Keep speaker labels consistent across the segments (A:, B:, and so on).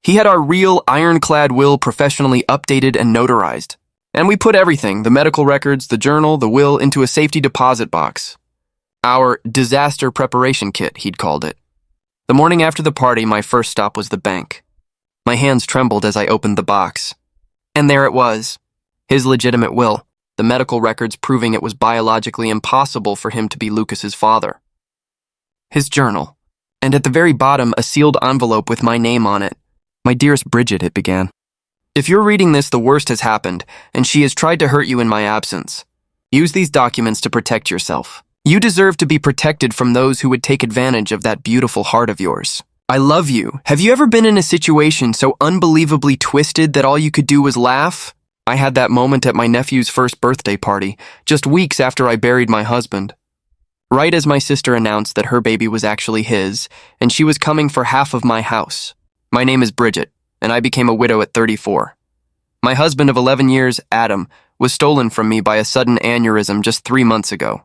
A: He had our real ironclad will professionally updated and notarized. And we put everything, the medical records, the journal, the will, into a safety deposit box. Our disaster preparation kit, he'd called it. The morning after the party, my first stop was the bank. My hands trembled as I opened the box. And there it was, his legitimate will, the medical records proving it was biologically impossible for him to be Lucas's father. His journal, and at the very bottom, a sealed envelope with my name on it. "My dearest Bridget," it began. "If you're reading this, the worst has happened, and she has tried to hurt you in my absence. Use these documents to protect yourself. You deserve to be protected from those who would take advantage of that beautiful heart of yours. I love you. Have you ever been in a situation so unbelievably twisted that all you could do was laugh? I had that moment at my nephew's first birthday party, just weeks after I buried my husband. Right as my sister announced that her baby was actually his, and she was coming for half of my house. My name is Bridget, and I became a widow at 34. My husband of 11 years, Adam, was stolen from me by a sudden aneurysm just 3 months ago.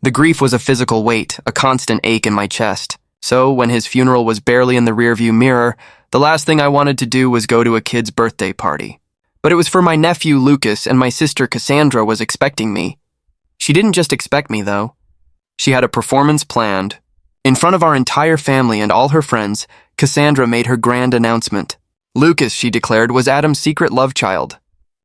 A: The grief was a physical weight, a constant ache in my chest. So, when his funeral was barely in the rearview mirror, the last thing I wanted to do was go to a kid's birthday party. But it was for my nephew, Lucas, and my sister, Cassandra, was expecting me. She didn't just expect me, though. She had a performance planned. In front of our entire family and all her friends, Cassandra made her grand announcement. Lucas, she declared, was Adam's secret love child.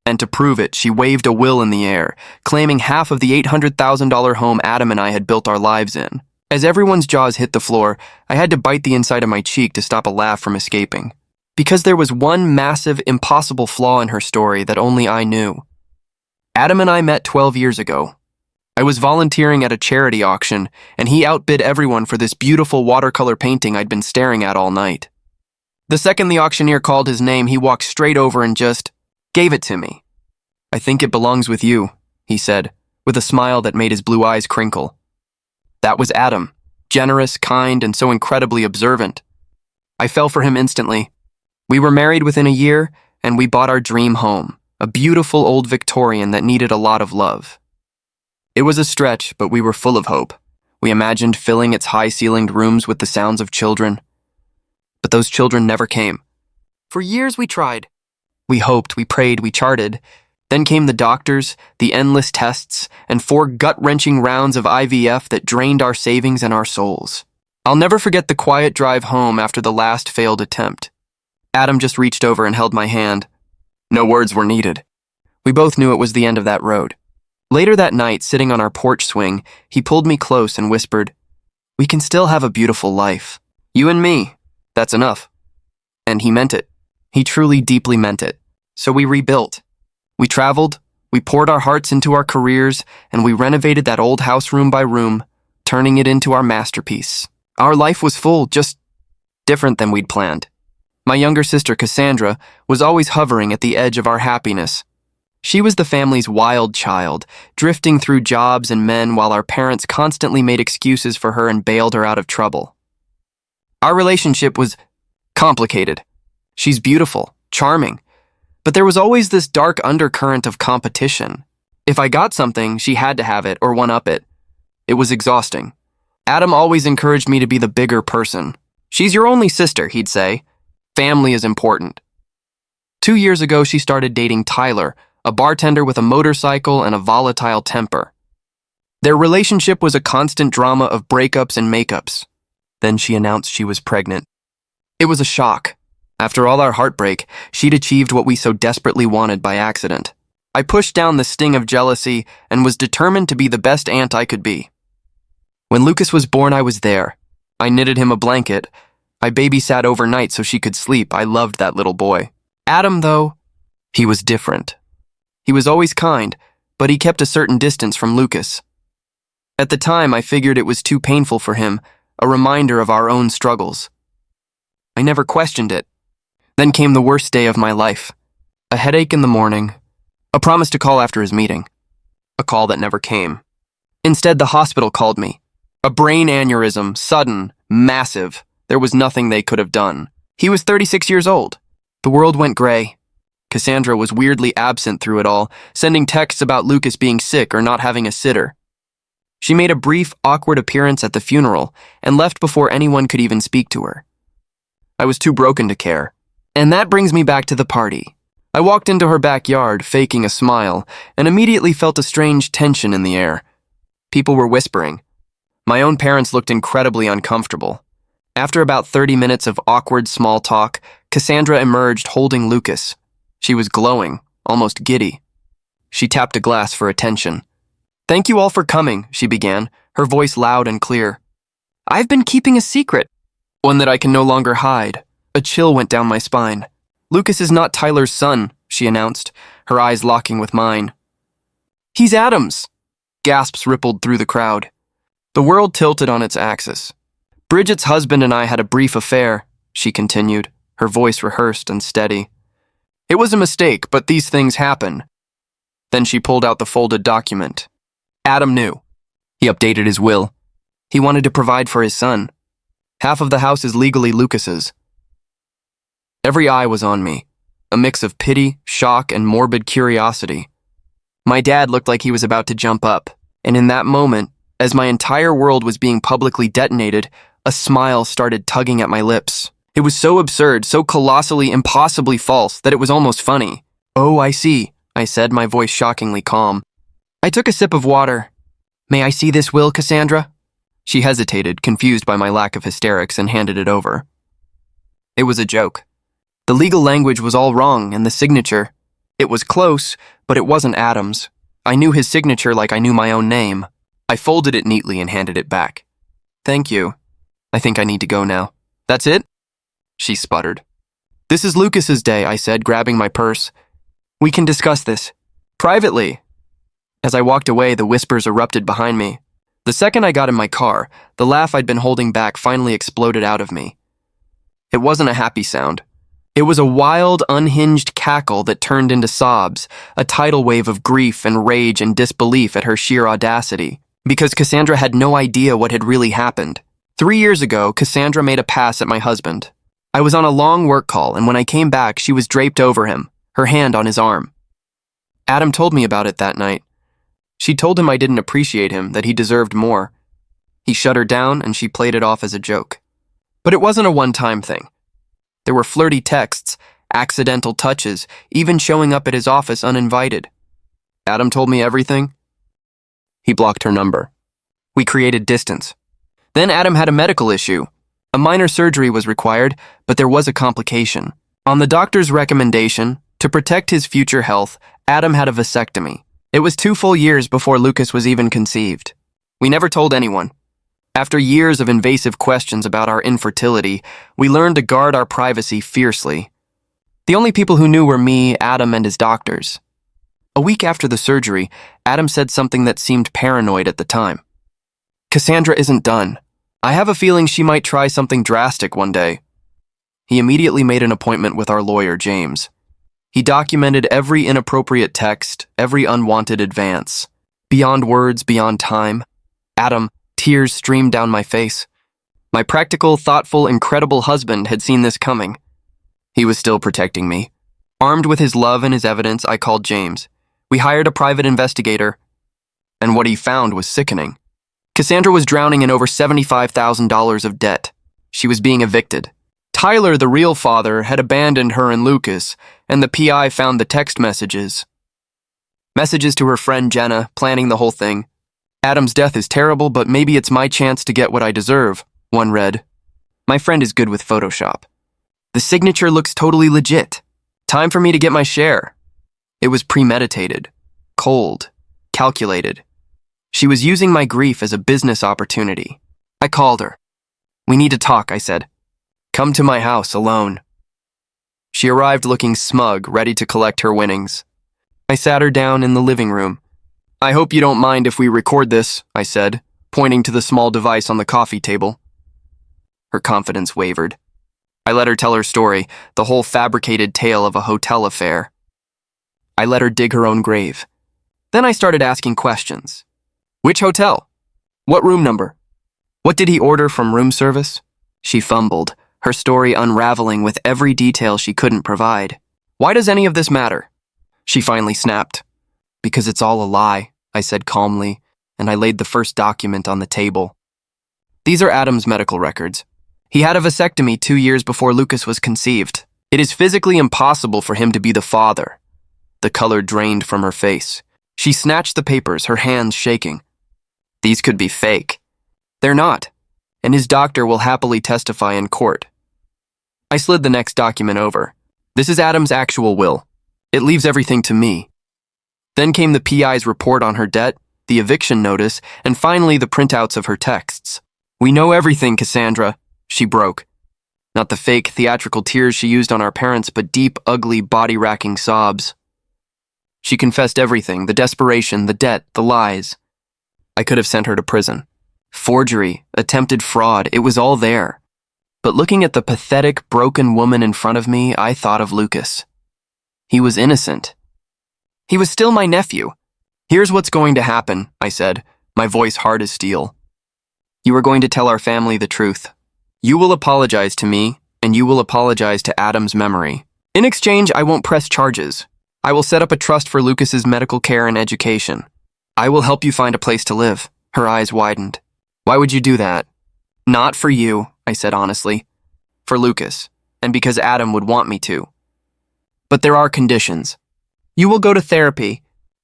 A: And to prove it, she waved a will in the air, claiming half of the $800,000 home Adam and I had built our lives in. As everyone's jaws hit the floor, I had to bite the inside of my cheek to stop a laugh from escaping. Because there was one massive, impossible flaw in her story that only I knew. Adam and I met 12 years ago. I was volunteering at a charity auction, and he outbid everyone for this beautiful watercolor painting I'd been staring at all night. The second the auctioneer called his name, he walked straight over and just gave it to me. "I think it belongs with you," he said, with a smile that made his blue eyes crinkle. That was Adam, generous, kind, and so incredibly observant. I fell for him instantly. We were married within a year, and we bought our dream home, a beautiful old Victorian that needed a lot of love. It was a stretch, but we were full of hope. We imagined filling its high-ceilinged rooms with the sounds of children. But those children never came. For years we tried. We hoped, we prayed, we charted. Then came the doctors, the endless tests, and 4 gut-wrenching rounds of IVF that drained our savings and our souls. I'll never forget the quiet drive home after the last failed attempt. Adam just reached over and held my hand. No words were needed. We both knew it was the end of that road. Later that night, sitting on our porch swing, he pulled me close and whispered, "We can still have a beautiful life. You and me. That's enough." And he meant it. He truly, deeply meant it. So we rebuilt. We traveled, we poured our hearts into our careers, and we renovated that old house room by room, turning it into our masterpiece. Our life was full, just different than we'd planned. My younger sister, Cassandra, was always hovering at the edge of our happiness. She was the family's wild child, drifting through jobs and men while our parents constantly made excuses for her and bailed her out of trouble. Our relationship was complicated. She's beautiful, charming, but there was always this dark undercurrent of competition. If I got something, she had to have it or one-up it. It was exhausting. Adam always encouraged me to be the bigger person. "She's your only sister," he'd say. "Family is important." 2 years ago, she started dating Tyler, a bartender with a motorcycle and a volatile temper. Their relationship was a constant drama of breakups and makeups. Then she announced she was pregnant. It was a shock. After all our heartbreak, she'd achieved what we so desperately wanted by accident. I pushed down the sting of jealousy and was determined to be the best aunt I could be. When Lucas was born, I was there. I knitted him a blanket. I babysat overnight so she could sleep. I loved that little boy. Adam, though, he was different. He was always kind, but he kept a certain distance from Lucas. At the time, I figured it was too painful for him, a reminder of our own struggles. I never questioned it. Then came the worst day of my life. A headache in the morning, a promise to call after his meeting, a call that never came. Instead, the hospital called me. A brain aneurysm, sudden, massive. There was nothing they could have done. He was 36 years old. The world went gray. Cassandra was weirdly absent through it all, sending texts about Lucas being sick or not having a sitter. She made a brief, awkward appearance at the funeral and left before anyone could even speak to her. I was too broken to care. And that brings me back to the party. I walked into her backyard, faking a smile, and immediately felt a strange tension in the air. People were whispering. My own parents looked incredibly uncomfortable. After about 30 minutes of awkward small talk, Cassandra emerged holding Lucas. She was glowing, almost giddy. She tapped a glass for attention. "Thank you all for coming," she began, her voice loud and clear. "I've been keeping a secret, one that I can no longer hide." A chill went down my spine. "Lucas is not Tyler's son," she announced, her eyes locking with mine. "He's Adam's." Gasps rippled through the crowd. The world tilted on its axis. "Bridget's husband and I had a brief affair," she continued, her voice rehearsed and steady. "It was a mistake, but these things happen." Then she pulled out the folded document. Adam knew. He updated his will. He wanted to provide for his son. Half of the house is legally Lucas's. Every eye was on me, a mix of pity, shock, and morbid curiosity. My dad looked like he was about to jump up, and in that moment, as my entire world was being publicly detonated, a smile started tugging at my lips. It was so absurd, so colossally, impossibly false that it was almost funny. "Oh, I see," I said, my voice shockingly calm. I took a sip of water. "May I see this will, Cassandra?" She hesitated, confused by my lack of hysterics, and handed it over. It was a joke. The legal language was all wrong, and the signature. It was close, but it wasn't Adam's. I knew his signature like I knew my own name. I folded it neatly and handed it back. "Thank you. I think I need to go now." "That's it?" She sputtered. "This is Lucas's day," I said, grabbing my purse. "We can discuss this. Privately." As I walked away, the whispers erupted behind me. The second I got in my car, the laugh I'd been holding back finally exploded out of me. It wasn't a happy sound. It was a wild, unhinged cackle that turned into sobs, a tidal wave of grief and rage and disbelief at her sheer audacity, because Cassandra had no idea what had really happened. 3 years ago, Cassandra made a pass at my husband. I was on a long work call, and when I came back, she was draped over him, her hand on his arm. Adam told me about it that night. She told him I didn't appreciate him, that he deserved more. He shut her down, and she played it off as a joke. But it wasn't a one-time thing. There were flirty texts, accidental touches, even showing up at his office uninvited. Adam told me everything. He blocked her number. We created distance. Then Adam had a medical issue. A minor surgery was required, but there was a complication. On the doctor's recommendation, to protect his future health, Adam had a vasectomy. It was 2 full years before Lucas was even conceived. We never told anyone. After years of invasive questions about our infertility, we learned to guard our privacy fiercely. The only people who knew were me, Adam, and his doctors. A week after the surgery, Adam said something that seemed paranoid at the time. "Cassandra isn't done. I have a feeling she might try something drastic one day." He immediately made an appointment with our lawyer, James. He documented every inappropriate text, every unwanted advance. Beyond words, beyond time. Adam, tears streamed down my face. My practical, thoughtful, incredible husband had seen this coming. He was still protecting me. Armed with his love and his evidence, I called James. We hired a private investigator, and what he found was sickening. Cassandra was drowning in over $75,000 of debt. She was being evicted. Tyler, the real father, had abandoned her and Lucas, and the PI found the text messages. Messages to her friend Jenna, planning the whole thing. "Adam's death is terrible, but maybe it's my chance to get what I deserve," one read. My friend is good with Photoshop. "The signature looks totally legit. Time for me to get my share." It was premeditated, cold, calculated. She was using my grief as a business opportunity. I called her. "We need to talk," I said. "Come to my house alone." She arrived looking smug, ready to collect her winnings. I sat her down in the living room. "I hope you don't mind if we record this," I said, pointing to the small device on the coffee table. Her confidence wavered. I let her tell her story, the whole fabricated tale of a hotel affair. I let her dig her own grave. Then I started asking questions. Which hotel? What room number? What did he order from room service? She fumbled, her story unraveling with every detail she couldn't provide. Why does any of this matter? She finally snapped. "Because it's all a lie," I said calmly, and I laid the first document on the table. These are Adam's medical records. He had a vasectomy 2 years before Lucas was conceived. It is physically impossible for him to be the father. The color drained from her face. She snatched the papers, her hands shaking. These could be fake. They're not, and his doctor will happily testify in court. I slid the next document over. This is Adam's actual will. It leaves everything to me. Then came the PI's report on her debt, the eviction notice, and finally the printouts of her texts. "We know everything, Cassandra," she broke. Not the fake, theatrical tears she used on our parents, but deep, ugly, body-racking sobs. She confessed everything, the desperation, the debt, the lies. I could have sent her to prison. Forgery, attempted fraud, it was all there. But looking at the pathetic, broken woman in front of me, I thought of Lucas. He was innocent. He was still my nephew. "Here's what's going to happen," I said, my voice hard as steel. "You are going to tell our family the truth. You will apologize to me, and you will apologize to Adam's memory. In exchange, I won't press charges. I will set up a trust for Lucas's medical care and education. I will help you find a place to live." Her eyes widened. "Why would you do that?" "Not for you," I said honestly. "For Lucas, and because Adam would want me to. But there are conditions. You will go to therapy.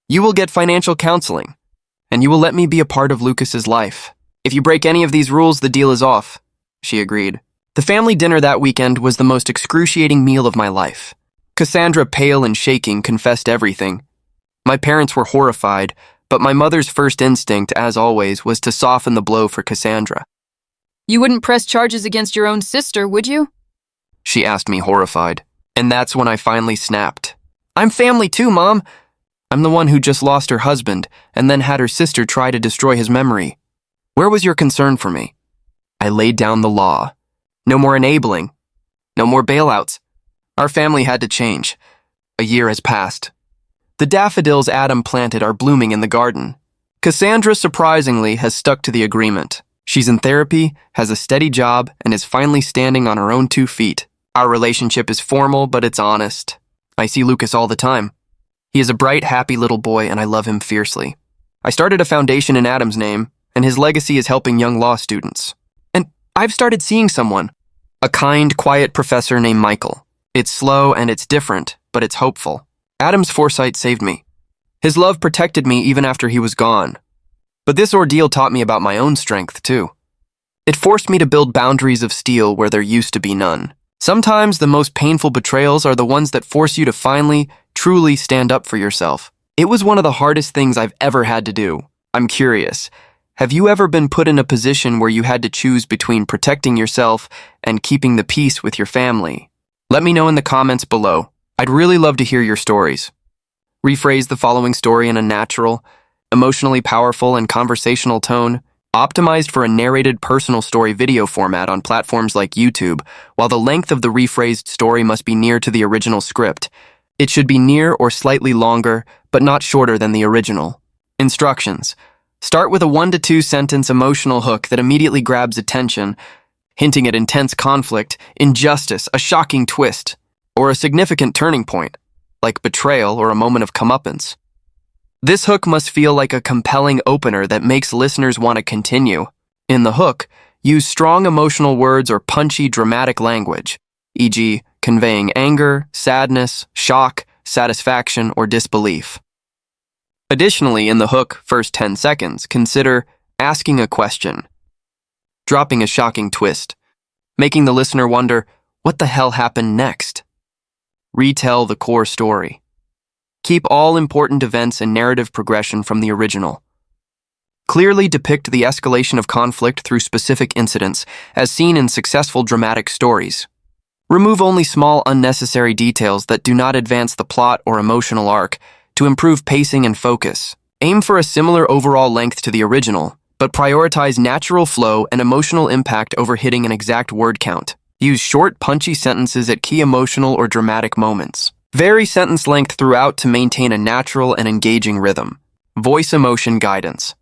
A: You will get financial counseling. And you will let me be a part of Lucas's life. If you break any of these rules, the deal is off," she agreed. The family dinner that weekend was the most excruciating meal of my life. Cassandra, pale and shaking, confessed everything. My parents were horrified, but my mother's first instinct, as always, was to soften the blow for Cassandra.
B: "You wouldn't press charges against your own sister, would you?"
A: she asked me, horrified. And that's when I finally snapped. "I'm family too, Mom. I'm the one who just lost her husband and then had her sister try to destroy his memory. Where was your concern for me?" I laid down the law. No more enabling. No more bailouts. Our family had to change. A year has passed. The daffodils Adam planted are blooming in the garden. Cassandra, surprisingly, has stuck to the agreement. She's in therapy, has a steady job, and is finally standing on her own 2 feet. Our relationship is formal, but it's honest. I see Lucas all the time. He is a bright, happy little boy, and I love him fiercely. I started a foundation in Adam's name, and his legacy is helping young law students. And I've started seeing someone. A kind, quiet professor named Michael. It's slow and it's different, but it's hopeful. Adam's foresight saved me. His love protected me even after he was gone. But this ordeal taught me about my own strength, too. It forced me to build boundaries of steel where there used to be none. Sometimes the most painful betrayals are the ones that force you to finally, truly stand up for yourself. It was one of the hardest things I've ever had to do. I'm curious, have you ever been put in a position where you had to choose between protecting yourself and keeping the peace with your family? Let me know in the comments below. I'd really love to hear your stories. Rephrase the following story in a natural, emotionally powerful, and conversational tone, optimized for a narrated personal story video format on platforms like YouTube, while the length of the rephrased story must be near to the original script. It should be near or slightly longer, but not shorter than the original. Instructions. Start with a 1 to 2 sentence emotional hook that immediately grabs attention, hinting at intense conflict, injustice, a shocking twist, or a significant turning point, like betrayal or a moment of comeuppance. This hook must feel like a compelling opener that makes listeners want to continue. In the hook, use strong emotional words or punchy, dramatic language, e.g., conveying anger, sadness, shock, satisfaction, or disbelief. Additionally, in the hook, first 10 seconds, consider asking a question, dropping a shocking twist, making the listener wonder, what the hell happened next? Retell the core story. Keep all important events and narrative progression from the original. Clearly depict the escalation of conflict through specific incidents, as seen in successful dramatic stories. Remove only small, unnecessary details that do not advance the plot or emotional arc to improve pacing and focus. Aim for a similar overall length to the original, but prioritize natural flow and emotional impact over hitting an exact word count. Use short, punchy sentences at key emotional or dramatic moments. Vary sentence length throughout to maintain a natural and engaging rhythm. Voice emotion guidance.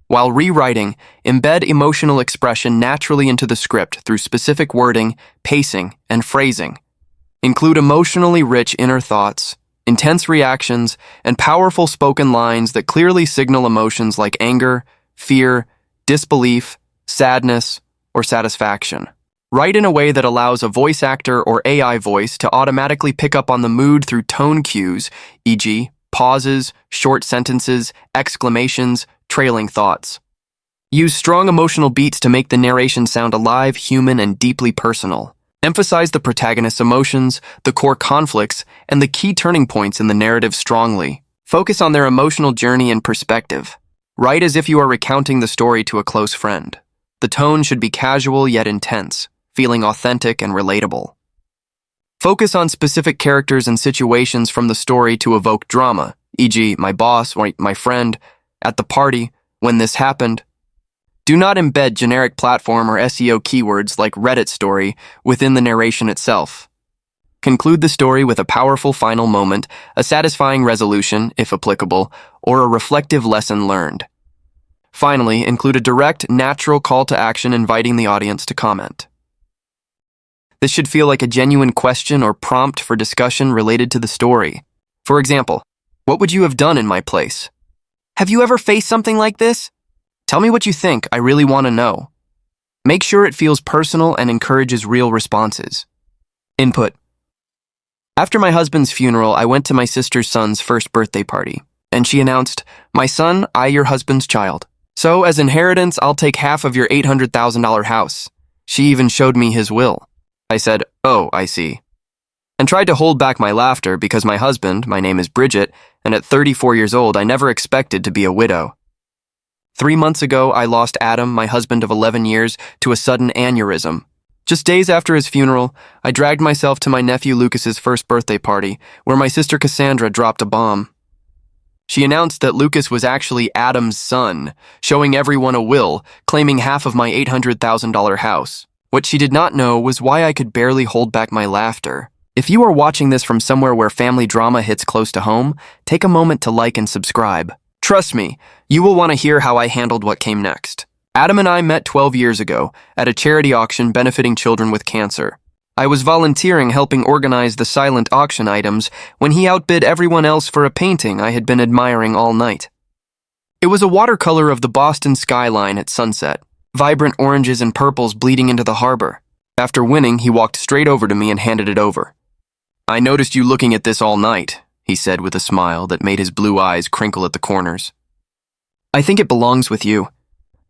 A: While rewriting, embed emotional expression naturally into the script through specific wording, pacing, and phrasing. Include emotionally rich inner thoughts, intense reactions, and powerful spoken lines that clearly signal emotions like anger, fear, disbelief, sadness, or satisfaction. Write in a way that allows a voice actor or AI voice to automatically pick up on the mood through tone cues, e.g., pauses, short sentences, exclamations, trailing thoughts. Use strong emotional beats to make the narration sound alive, human, and deeply personal. Emphasize the protagonist's emotions, the core conflicts, and the key turning points in the narrative strongly. Focus on their emotional journey and perspective. Write as if you are recounting the story to a close friend. The tone should be casual yet intense, feeling authentic and relatable. Focus on specific characters and situations from the story to evoke drama, e.g., my boss or my friend, at the party, when this happened. Do not embed generic platform or SEO keywords like Reddit story within the narration itself. Conclude the story with a powerful final moment, a satisfying resolution, if applicable, or a reflective lesson learned. Finally, include a direct, natural call to action inviting the audience to comment. This should feel like a genuine question or prompt for discussion related to the story. For example, what would you have done in my place? Have you ever faced something like this? Tell me what you think, I really want to know. Make sure it feels personal and encourages real responses. Input. After my husband's funeral, I went to my sister's son's first birthday party, and she announced, "My son, I your husband's child. So, as inheritance, I'll take half of your $800,000 house." She even showed me his will. I said, "Oh, I see," and tried to hold back my laughter because my husband, my name is Bridget, and at 34 years old, I never expected to be a widow. 3 months ago, I lost Adam, my husband of 11 years, to a sudden aneurysm. Just days after his funeral, I dragged myself to my nephew Lucas's first birthday party, where my sister Cassandra dropped a bomb. She announced that Lucas was actually Adam's son, showing everyone a will, claiming half of my $800,000 house. What she did not know was why I could barely hold back my laughter. If you are watching this from somewhere where family drama hits close to home, take a moment to like and subscribe. Trust me, you will want to hear how I handled what came next. Adam and I met 12 years ago at a charity auction benefiting children with cancer. I was volunteering helping organize the silent auction items when he outbid everyone else for a painting I had been admiring all night. It was a watercolor of the Boston skyline at sunset, vibrant oranges and purples bleeding into the harbor. After winning, he walked straight over to me and handed it over. "I noticed you looking at this all night," he said with a smile that made his blue eyes crinkle at the corners. "I think it belongs with you."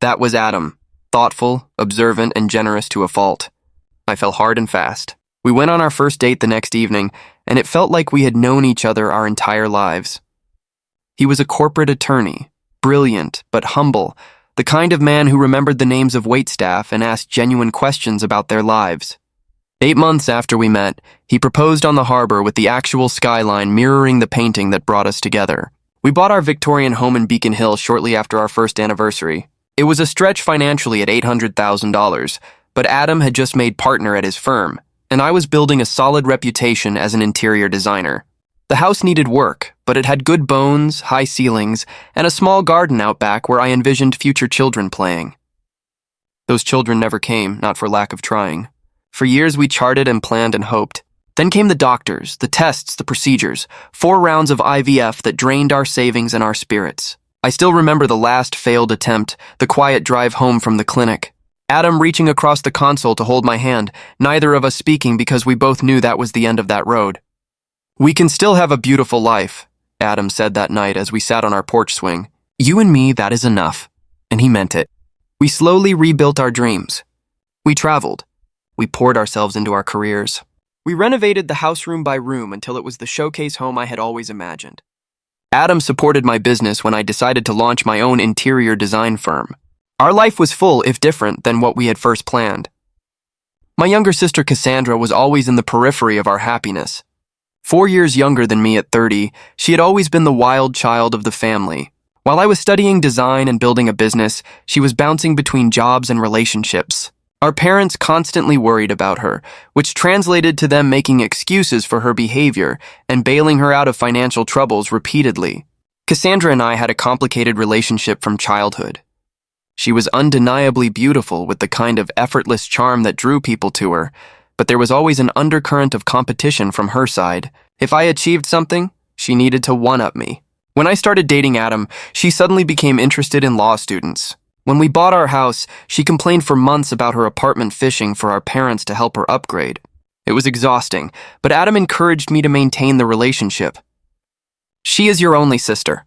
A: That was Adam, thoughtful, observant, and generous to a fault. I fell hard and fast. We went on our first date the next evening, and it felt like we had known each other our entire lives. He was a corporate attorney, brilliant but humble, the kind of man who remembered the names of waitstaff and asked genuine questions about their lives. 8 months after we met, he proposed on the harbor with the actual skyline mirroring the painting that brought us together. We bought our Victorian home in Beacon Hill shortly after our first anniversary. It was a stretch financially at $800,000, but Adam had just made partner at his firm, and I was building a solid reputation as an interior designer. The house needed work, but it had good bones, high ceilings, and a small garden out back where I envisioned future children playing. Those children never came, not for lack of trying. For years we charted and planned and hoped. Then came the doctors, the tests, the procedures, 4 rounds of IVF that drained our savings and our spirits. I still remember the last failed attempt, the quiet drive home from the clinic. Adam reaching across the console to hold my hand, neither of us speaking because we both knew that was the end of that road. "We can still have a beautiful life," Adam said that night as we sat on our porch swing. "You and me, that is enough." And he meant it. We slowly rebuilt our dreams. We traveled. We poured ourselves into our careers. We renovated the house room by room until it was the showcase home I had always imagined. Adam supported my business when I decided to launch my own interior design firm. Our life was full, if different, than what we had first planned. My younger sister Cassandra was always in the periphery of our happiness. 4 years younger than me at 30, she had always been the wild child of the family. While I was studying design and building a business, she was bouncing between jobs and relationships. Our parents constantly worried about her, which translated to them making excuses for her behavior and bailing her out of financial troubles repeatedly. Cassandra and I had a complicated relationship from childhood. She was undeniably beautiful with the kind of effortless charm that drew people to her, but there was always an undercurrent of competition from her side. If I achieved something, she needed to one-up me. When I started dating Adam, she suddenly became interested in law students. When we bought our house, she complained for months about her apartment fishing for our parents to help her upgrade. It was exhausting, but Adam encouraged me to maintain the relationship. She is your only sister.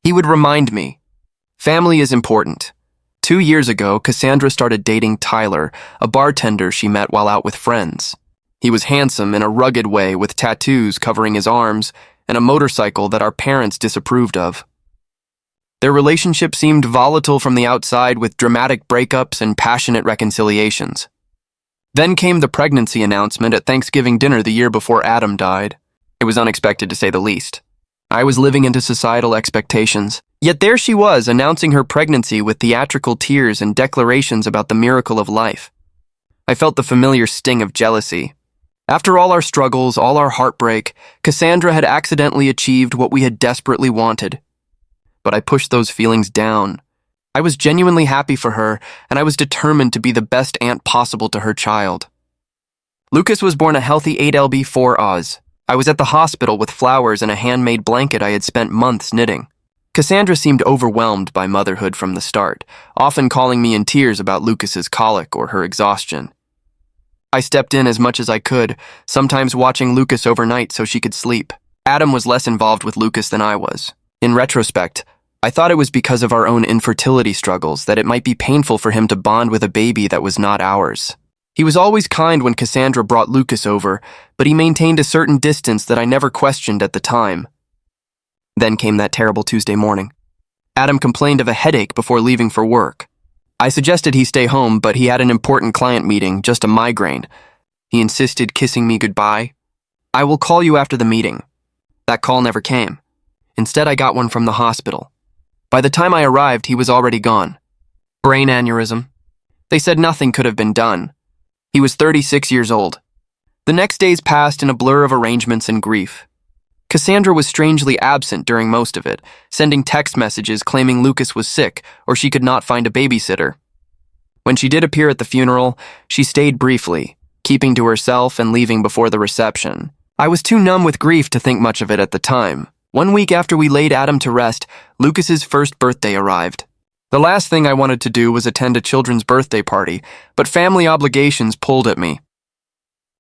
A: He would remind me. Family is important. 2 years ago, Cassandra started dating Tyler, a bartender she met while out with friends. He was handsome in a rugged way with tattoos covering his arms and a motorcycle that our parents disapproved of. Their relationship seemed volatile from the outside with dramatic breakups and passionate reconciliations. Then came the pregnancy announcement at Thanksgiving dinner the year before Adam died. It was unexpected to say the least. I was living into societal expectations. Yet there she was, announcing her pregnancy with theatrical tears and declarations about the miracle of life. I felt the familiar sting of jealousy. After all our struggles, all our heartbreak, Cassandra had accidentally achieved what we had desperately wanted. But I pushed those feelings down. I was genuinely happy for her, and I was determined to be the best aunt possible to her child. Lucas was born a healthy 8lb4 Oz. I was at the hospital with flowers and a handmade blanket I had spent months knitting. Cassandra seemed overwhelmed by motherhood from the start, often calling me in tears about Lucas's colic or her exhaustion. I stepped in as much as I could, sometimes watching Lucas overnight so she could sleep. Adam was less involved with Lucas than I was. In retrospect, I thought it was because of our own infertility struggles that it might be painful for him to bond with a baby that was not ours. He was always kind when Cassandra brought Lucas over, but he maintained a certain distance that I never questioned at the time. Then came that terrible Tuesday morning. Adam complained of a headache before leaving for work. I suggested he stay home, but he had an important client meeting, just a migraine. He insisted kissing me goodbye. "I will call you after the meeting." That call never came. Instead, I got one from the hospital. By the time I arrived, he was already gone. Brain aneurysm. They said nothing could have been done. He was 36 years old. The next days passed in a blur of arrangements and grief. Cassandra was strangely absent during most of it, sending text messages claiming Lucas was sick or she could not find a babysitter. When she did appear at the funeral, she stayed briefly, keeping to herself and leaving before the reception. I was too numb with grief to think much of it at the time. 1 week after we laid Adam to rest, Lucas's first birthday arrived. The last thing I wanted to do was attend a children's birthday party, but family obligations pulled at me.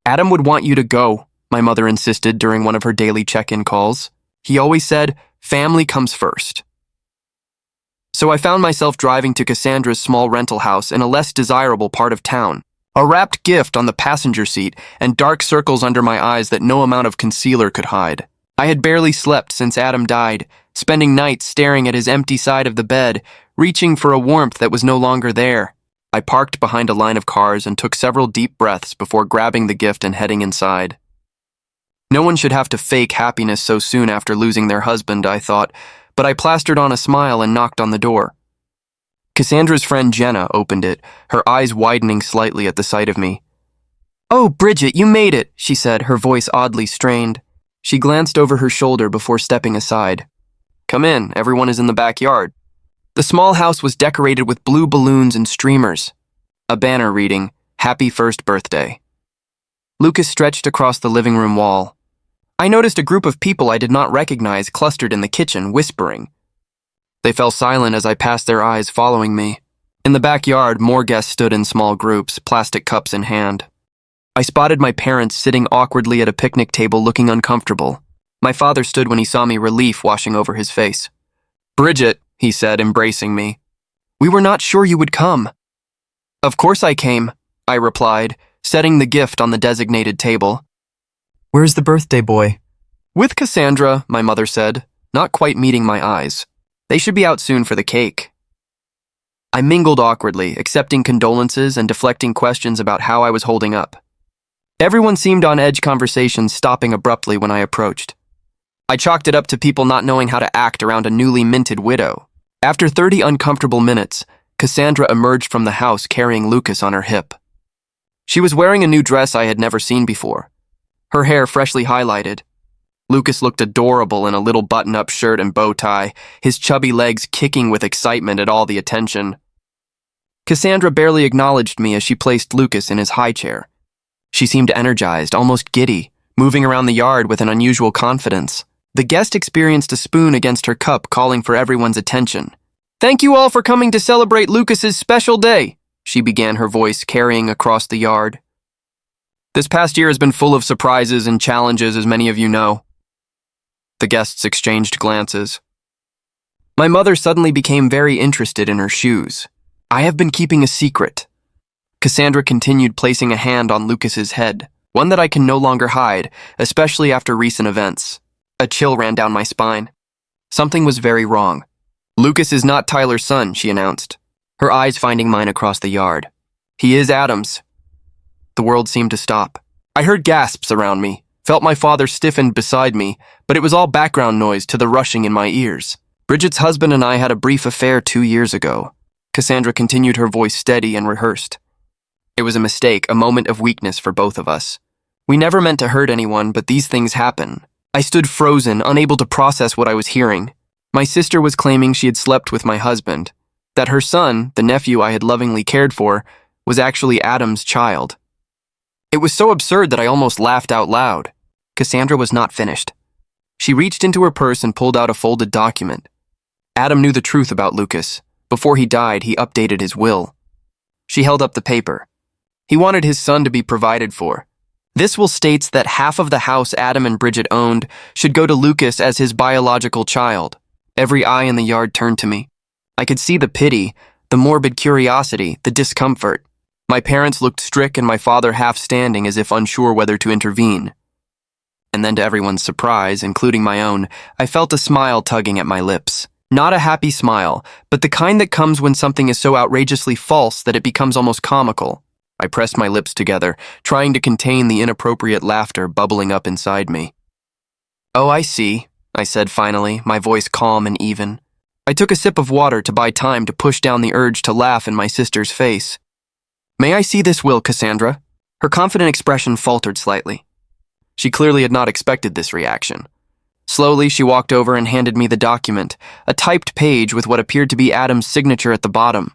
A: "Adam would want you to go," my mother insisted during one of her daily check-in calls. He always said, "Family comes first." So I found myself driving to Cassandra's small rental house in a less desirable part of town. A wrapped gift on the passenger seat and dark circles under my eyes that no amount of concealer could hide. I had barely slept since Adam died, spending nights staring at his empty side of the bed, reaching for a warmth that was no longer there. I parked behind a line of cars and took several deep breaths before grabbing the gift and heading inside. No one should have to fake happiness so soon after losing their husband, I thought, but I plastered on a smile and knocked on the door. Cassandra's friend Jenna opened it, her eyes widening slightly at the sight of me. "Oh, Bridget, you made it," she said, her voice oddly strained. She glanced over her shoulder before stepping aside. "Come in, everyone is in the backyard." The small house was decorated with blue balloons and streamers. A banner reading, "Happy First Birthday." Lucas stretched across the living room wall. I noticed a group of people I did not recognize clustered in the kitchen, whispering. They fell silent as I passed, their eyes following me. In the backyard, more guests stood in small groups, plastic cups in hand. I spotted my parents sitting awkwardly at a picnic table looking uncomfortable. My father stood when he saw me, relief washing over his face. "Bridget," he said, embracing me. "We were not sure you would come." "Of course I came," I replied, setting the gift on the designated table. "Where's the birthday boy?" "With Cassandra," my mother said, not quite meeting my eyes. "They should be out soon for the cake." I mingled awkwardly, accepting condolences and deflecting questions about how I was holding up. Everyone seemed on edge, conversations stopping abruptly when I approached. I chalked it up to people not knowing how to act around a newly minted widow. After 30 uncomfortable minutes, Cassandra emerged from the house carrying Lucas on her hip. She was wearing a new dress I had never seen before, her hair freshly highlighted. Lucas looked adorable in a little button-up shirt and bow tie, his chubby legs kicking with excitement at all the attention. Cassandra barely acknowledged me as she placed Lucas in his high chair. She seemed energized, almost giddy, moving around the yard with an unusual confidence. The guest experienced a spoon against her cup, calling for everyone's attention. Thank you all for coming to celebrate Lucas's special day, she began, her voice carrying across the yard. This past year has been full of surprises and challenges, as many of you know. The guests exchanged glances. My mother suddenly became very interested in her shoes. I have been keeping a secret. Cassandra continued, placing a hand on Lucas's head, one that I can no longer hide, especially after recent events. A chill ran down my spine. Something was very wrong. Lucas is not Tyler's son, she announced, her eyes finding mine across the yard. He is Adam's. The world seemed to stop. I heard gasps around me, felt my father stiffened beside me, but it was all background noise to the rushing in my ears. Bridget's husband and I had a brief affair 2 years ago. Cassandra continued, her voice steady and rehearsed. It was a mistake, a moment of weakness for both of us. We never meant to hurt anyone, but these things happen. I stood frozen, unable to process what I was hearing. My sister was claiming she had slept with my husband, that her son, the nephew I had lovingly cared for, was actually Adam's child. It was so absurd that I almost laughed out loud. Cassandra was not finished. She reached into her purse and pulled out a folded document. Adam knew the truth about Lucas. Before he died, he updated his will. She held up the paper. He wanted his son to be provided for. This will states that half of the house Adam and Bridget owned should go to Lucas as his biological child. Every eye in the yard turned to me. I could see the pity, the morbid curiosity, the discomfort. My parents looked strict and my father half standing as if unsure whether to intervene. And then to everyone's surprise, including my own, I felt a smile tugging at my lips. Not a happy smile, but the kind that comes when something is so outrageously false that it becomes almost comical. I pressed my lips together, trying to contain the inappropriate laughter bubbling up inside me. Oh, I see, I said finally, my voice calm and even. I took a sip of water to buy time to push down the urge to laugh in my sister's face. May I see this will, Cassandra? Her confident expression faltered slightly. She clearly had not expected this reaction. Slowly, she walked over and handed me the document, a typed page with what appeared to be Adam's signature at the bottom.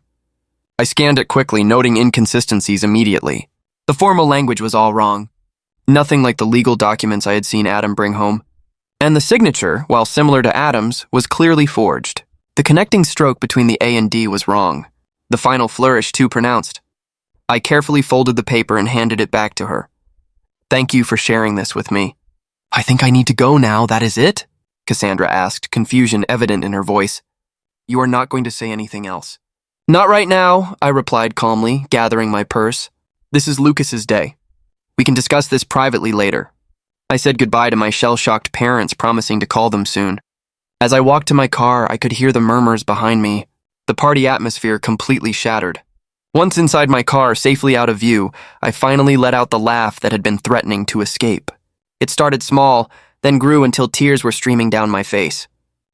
A: I scanned it quickly, noting inconsistencies immediately. The formal language was all wrong. Nothing like the legal documents I had seen Adam bring home. And the signature, while similar to Adam's, was clearly forged. The connecting stroke between the A and D was wrong. The final flourish too pronounced. I carefully folded the paper and handed it back to her. Thank you for sharing this with me. I think I need to go now, that is it? Cassandra asked, confusion evident in her voice. You are not going to say anything else? Not right now, I replied calmly, gathering my purse. This is Lucas's day. We can discuss this privately later. I said goodbye to my shell-shocked parents, promising to call them soon. As I walked to my car, I could hear the murmurs behind me, the party atmosphere completely shattered. Once inside my car, safely out of view, I finally let out the laugh that had been threatening to escape. It started small, then grew until tears were streaming down my face.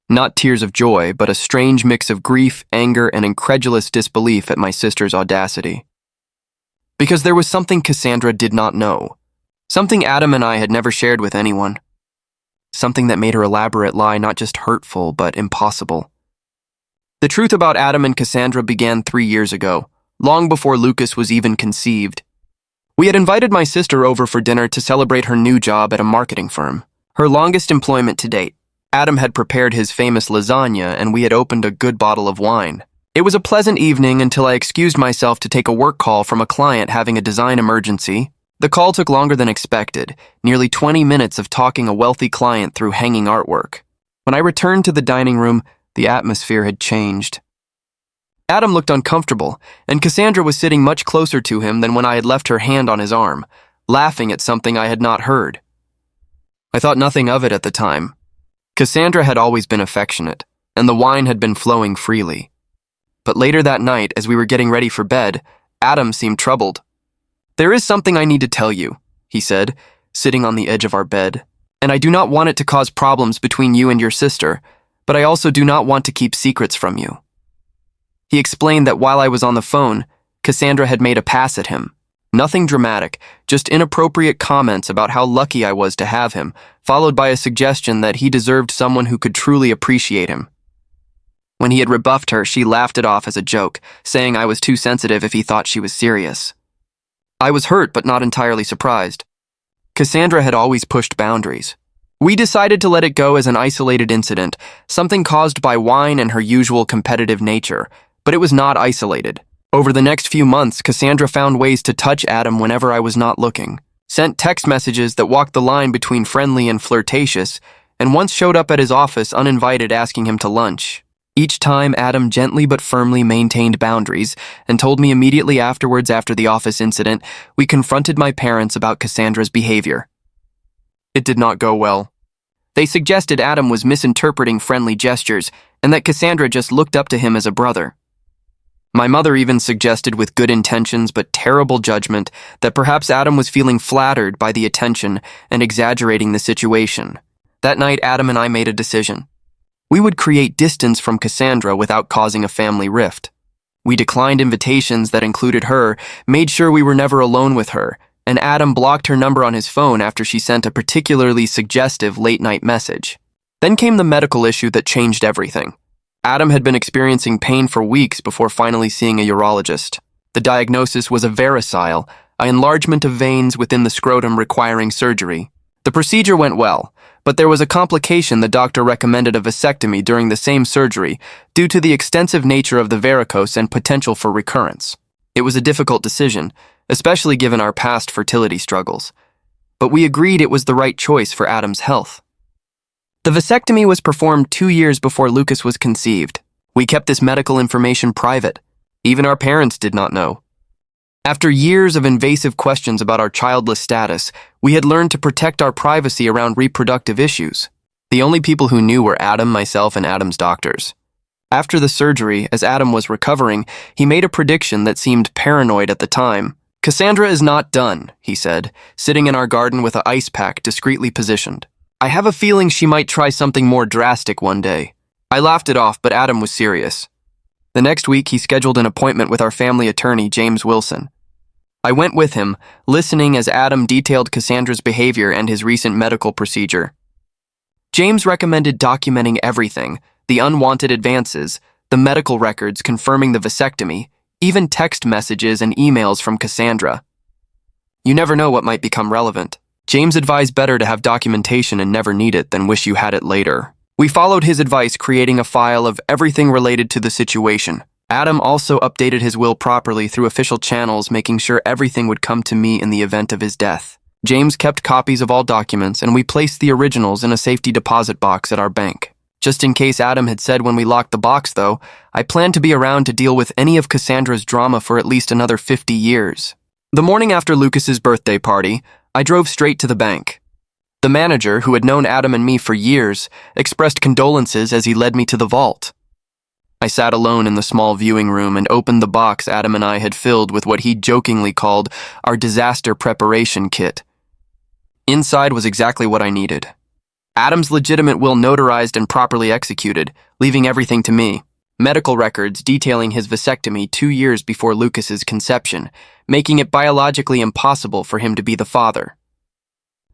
A: Not tears of joy, but a strange mix of grief, anger, and incredulous disbelief at my sister's audacity. Because there was something Cassandra did not know. Something Adam and I had never shared with anyone. Something that made her elaborate lie not just hurtful, but impossible. The truth about Adam and Cassandra began 3 years ago, long before Lucas was even conceived. We had invited my sister over for dinner to celebrate her new job at a marketing firm, her longest employment to date. Adam had prepared his famous lasagna, and we had opened a good bottle of wine. It was a pleasant evening until I excused myself to take a work call from a client having a design emergency. The call took longer than expected, nearly 20 minutes of talking a wealthy client through hanging artwork. When I returned to the dining room, the atmosphere had changed. Adam looked uncomfortable, and Cassandra was sitting much closer to him than when I had left her hand on his arm, laughing at something I had not heard. I thought nothing of it at the time. Cassandra had always been affectionate, and the wine had been flowing freely. But later that night, as we were getting ready for bed, Adam seemed troubled. There is something I need to tell you, he said, sitting on the edge of our bed, and I do not want it to cause problems between you and your sister, but I also do not want to keep secrets from you. He explained that while I was on the phone, Cassandra had made a pass at him. Nothing dramatic, just inappropriate comments about how lucky I was to have him, followed by a suggestion that he deserved someone who could truly appreciate him. When he had rebuffed her, she laughed it off as a joke, saying I was too sensitive if he thought she was serious. I was hurt but not entirely surprised. Cassandra had always pushed boundaries. We decided to let it go as an isolated incident, something caused by wine and her usual competitive nature, but it was not isolated. Over the next few months, Cassandra found ways to touch Adam whenever I was not looking, sent text messages that walked the line between friendly and flirtatious, and once showed up at his office uninvited asking him to lunch. Each time, Adam gently but firmly maintained boundaries and told me immediately afterwards after the office incident, we confronted my parents about Cassandra's behavior. It did not go well. They suggested Adam was misinterpreting friendly gestures and that Cassandra just looked up to him as a brother. My mother even suggested with good intentions but terrible judgment that perhaps Adam was feeling flattered by the attention and exaggerating the situation. That night, Adam and I made a decision. We would create distance from Cassandra without causing a family rift. We declined invitations that included her, made sure we were never alone with her, and Adam blocked her number on his phone after she sent a particularly suggestive late-night message. Then came the medical issue that changed everything. Adam had been experiencing pain for weeks before finally seeing a urologist. The diagnosis was a varicocele, an enlargement of veins within the scrotum requiring surgery. The procedure went well, but there was a complication. The doctor recommended a vasectomy during the same surgery due to the extensive nature of the varicose and potential for recurrence. It was a difficult decision, especially given our past fertility struggles, but we agreed it was the right choice for Adam's health. The vasectomy was performed 2 years before Lucas was conceived. We kept this medical information private. Even our parents did not know. After years of invasive questions about our childless status, we had learned to protect our privacy around reproductive issues. The only people who knew were Adam, myself, and Adam's doctors. After the surgery, as Adam was recovering, he made a prediction that seemed paranoid at the time. "Cassandra is not done," he said, sitting in our garden with an ice pack discreetly positioned. "I have a feeling she might try something more drastic one day." I laughed it off, but Adam was serious. The next week, he scheduled an appointment with our family attorney, James Wilson. I went with him, listening as Adam detailed Cassandra's behavior and his recent medical procedure. James recommended documenting everything, the unwanted advances, the medical records confirming the vasectomy, even text messages and emails from Cassandra. You never know what might become relevant. James advised better to have documentation and never need it than wish you had it later. We followed his advice, creating a file of everything related to the situation. Adam also updated his will properly through official channels, making sure everything would come to me in the event of his death. James kept copies of all documents, and we placed the originals in a safety deposit box at our bank. Just in case Adam had said when we locked the box, though, I planned to be around to deal with any of Cassandra's drama for at least another 50 years. The morning after Lucas's birthday party, I drove straight to the bank. The manager, who had known Adam and me for years, expressed condolences as he led me to the vault. I sat alone in the small viewing room and opened the box Adam and I had filled with what he jokingly called our disaster preparation kit. Inside was exactly what I needed. Adam's legitimate will notarized and properly executed, leaving everything to me. Medical records detailing his vasectomy 2 years before Lucas's conception, making it biologically impossible for him to be the father.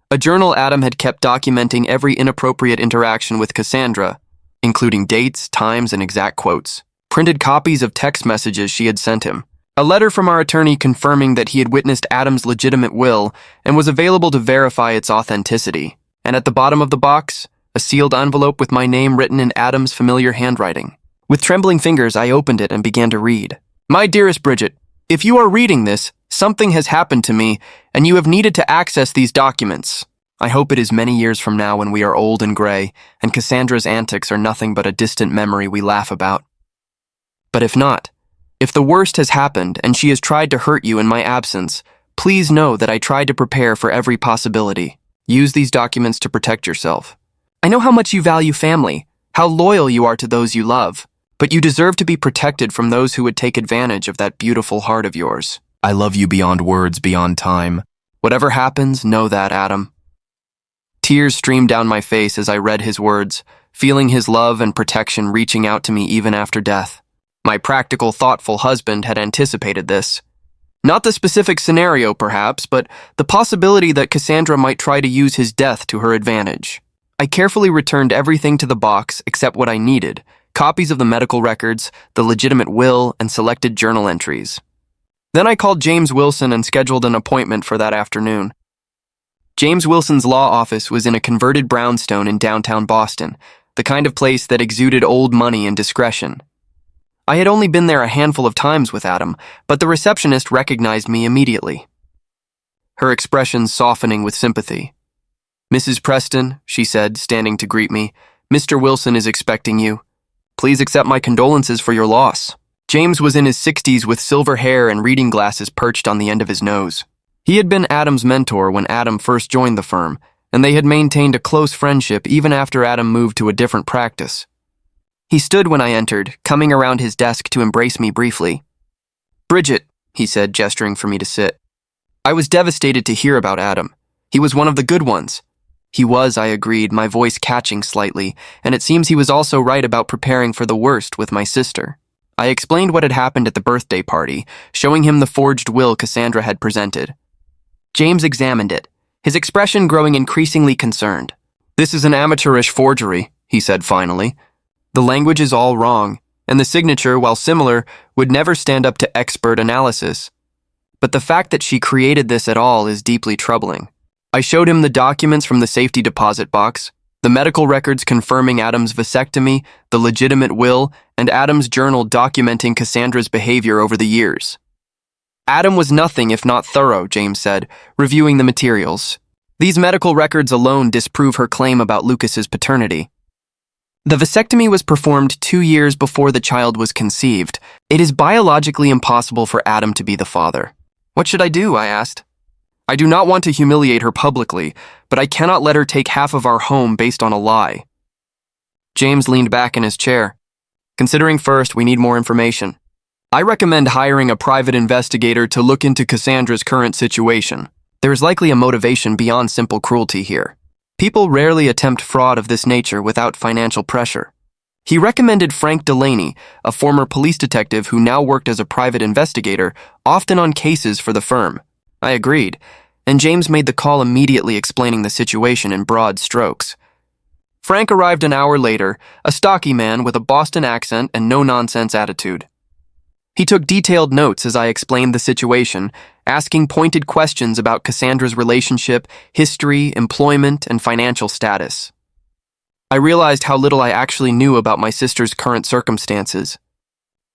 A: A journal Adam had kept documenting every inappropriate interaction with Cassandra, including dates, times, and exact quotes. Printed copies of text messages she had sent him. A letter from our attorney confirming that he had witnessed Adam's legitimate will and was available to verify its authenticity. And at the bottom of the box, a sealed envelope with my name written in Adam's familiar handwriting. With trembling fingers, I opened it and began to read. "My dearest Bridget, if you are reading this, something has happened to me, and you have needed to access these documents. I hope it is many years from now when we are old and gray, and Cassandra's antics are nothing but a distant memory we laugh about. But if not, if the worst has happened and she has tried to hurt you in my absence, please know that I tried to prepare for every possibility. Use these documents to protect yourself. I know how much you value family, how loyal you are to those you love, but you deserve to be protected from those who would take advantage of that beautiful heart of yours. I love you beyond words, beyond time. Whatever happens, know that, Adam." Tears streamed down my face as I read his words, feeling his love and protection reaching out to me even after death. My practical, thoughtful husband had anticipated this. Not the specific scenario, perhaps, but the possibility that Cassandra might try to use his death to her advantage. I carefully returned everything to the box except what I needed: copies of the medical records, the legitimate will, and selected journal entries. Then I called James Wilson and scheduled an appointment for that afternoon. James Wilson's law office was in a converted brownstone in downtown Boston, the kind of place that exuded old money and discretion. I had only been there a handful of times with Adam, but the receptionist recognized me immediately, her expression softening with sympathy. "Mrs. Preston," she said, standing to greet me, "Mr. Wilson is expecting you. Please accept my condolences for your loss." James was in his 60s with silver hair and reading glasses perched on the end of his nose. He had been Adam's mentor when Adam first joined the firm, and they had maintained a close friendship even after Adam moved to a different practice. He stood when I entered, coming around his desk to embrace me briefly. "Bridget," he said, gesturing for me to sit. I was devastated to hear about Adam. He was one of the good ones. He was, I agreed, my voice catching slightly, and it seems he was also right about preparing for the worst with my sister. I explained what had happened at the birthday party, showing him the forged will Cassandra had presented. James examined it, his expression growing increasingly concerned. "This is an amateurish forgery," he said finally. "The language is all wrong, and the signature, while similar, would never stand up to expert analysis. But the fact that she created this at all is deeply troubling." I showed him the documents from the safety deposit box, the medical records confirming Adam's vasectomy, the legitimate will, and Adam's journal documenting Cassandra's behavior over the years. "Adam was nothing if not thorough," James said, reviewing the materials. "These medical records alone disprove her claim about Lucas's paternity. The vasectomy was performed 2 years before the child was conceived. It is biologically impossible for Adam to be the father." "What should I do?" I asked. "I do not want to humiliate her publicly, but I cannot let her take half of our home based on a lie." James leaned back in his chair. "Considering first, we need more information. I recommend hiring a private investigator to look into Cassandra's current situation. There is likely a motivation beyond simple cruelty here. People rarely attempt fraud of this nature without financial pressure." He recommended Frank Delaney, a former police detective who now worked as a private investigator, often on cases for the firm. I agreed, and James made the call immediately, explaining the situation in broad strokes. Frank arrived an hour later, a stocky man with a Boston accent and no-nonsense attitude. He took detailed notes as I explained the situation, asking pointed questions about Cassandra's relationship, history, employment, and financial status. I realized how little I actually knew about my sister's current circumstances.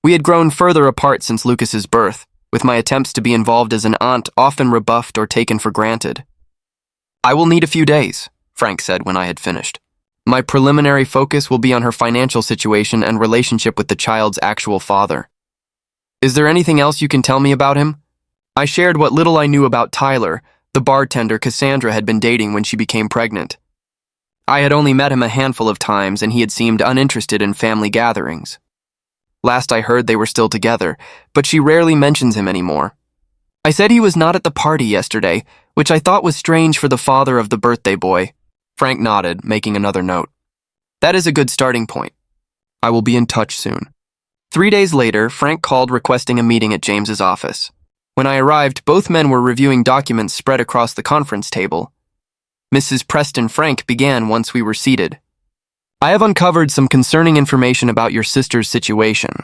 A: We had grown further apart since Lucas's birth, with my attempts to be involved as an aunt often rebuffed or taken for granted. "I will need a few days," Frank said when I had finished. "My preliminary focus will be on her financial situation and relationship with the child's actual father." "Is there anything else you can tell me about him?" I shared what little I knew about Tyler, the bartender Cassandra had been dating when she became pregnant. I had only met him a handful of times, and he had seemed uninterested in family gatherings. Last I heard, they were still together, but she rarely mentions him anymore. I said he was not at the party yesterday, which I thought was strange for the father of the birthday boy. Frank nodded, making another note. "That is a good starting point. I will be in touch soon." 3 days later, Frank called requesting a meeting at James's office. When I arrived, both men were reviewing documents spread across the conference table. Mrs. Preston Frank began once we were seated. "I have uncovered some concerning information about your sister's situation.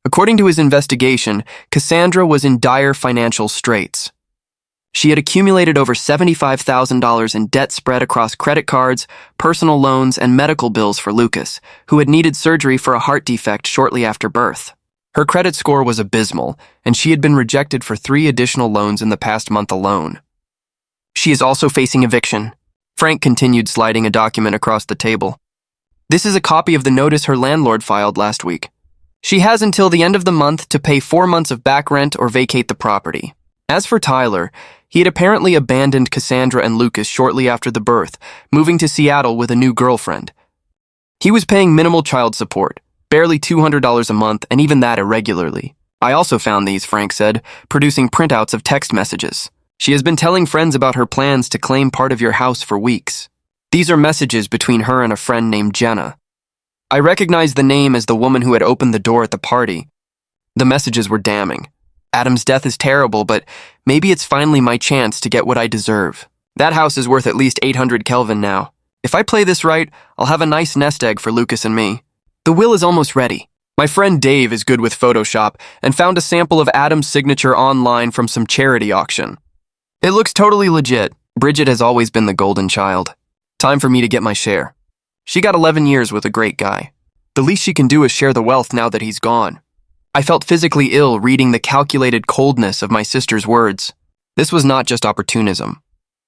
A: According to his investigation, Cassandra was in dire financial straits. She had accumulated over $75,000 in debt spread across credit cards, personal loans, and medical bills for Lucas, who had needed surgery for a heart defect shortly after birth. Her credit score was abysmal, and she had been rejected for 3 additional loans in the past month alone. She is also facing eviction." Frank continued, sliding a document across the table. "This is a copy of the notice her landlord filed last week. She has until the end of the month to pay 4 months of back rent or vacate the property." As for Tyler, he had apparently abandoned Cassandra and Lucas shortly after the birth, moving to Seattle with a new girlfriend. He was paying minimal child support, barely $200 a month, and even that irregularly. "I also found these," Frank said, producing printouts of text messages. "She has been telling friends about her plans to claim part of your house for weeks. These are messages between her and a friend named Jenna. I recognized the name as the woman who had opened the door at the party. The messages were damning. Adam's death is terrible, but maybe it's finally my chance to get what I deserve. That house is worth at least 800 Kelvin now. If I play this right, I'll have a nice nest egg for Lucas and me. The will is almost ready. My friend Dave is good with Photoshop and found a sample of Adam's signature online from some charity auction. It looks totally legit. Bridget has always been the golden child. Time for me to get my share. She got 11 years with a great guy. The least she can do is share the wealth now that he's gone. I felt physically ill reading the calculated coldness of my sister's words. This was not just opportunism.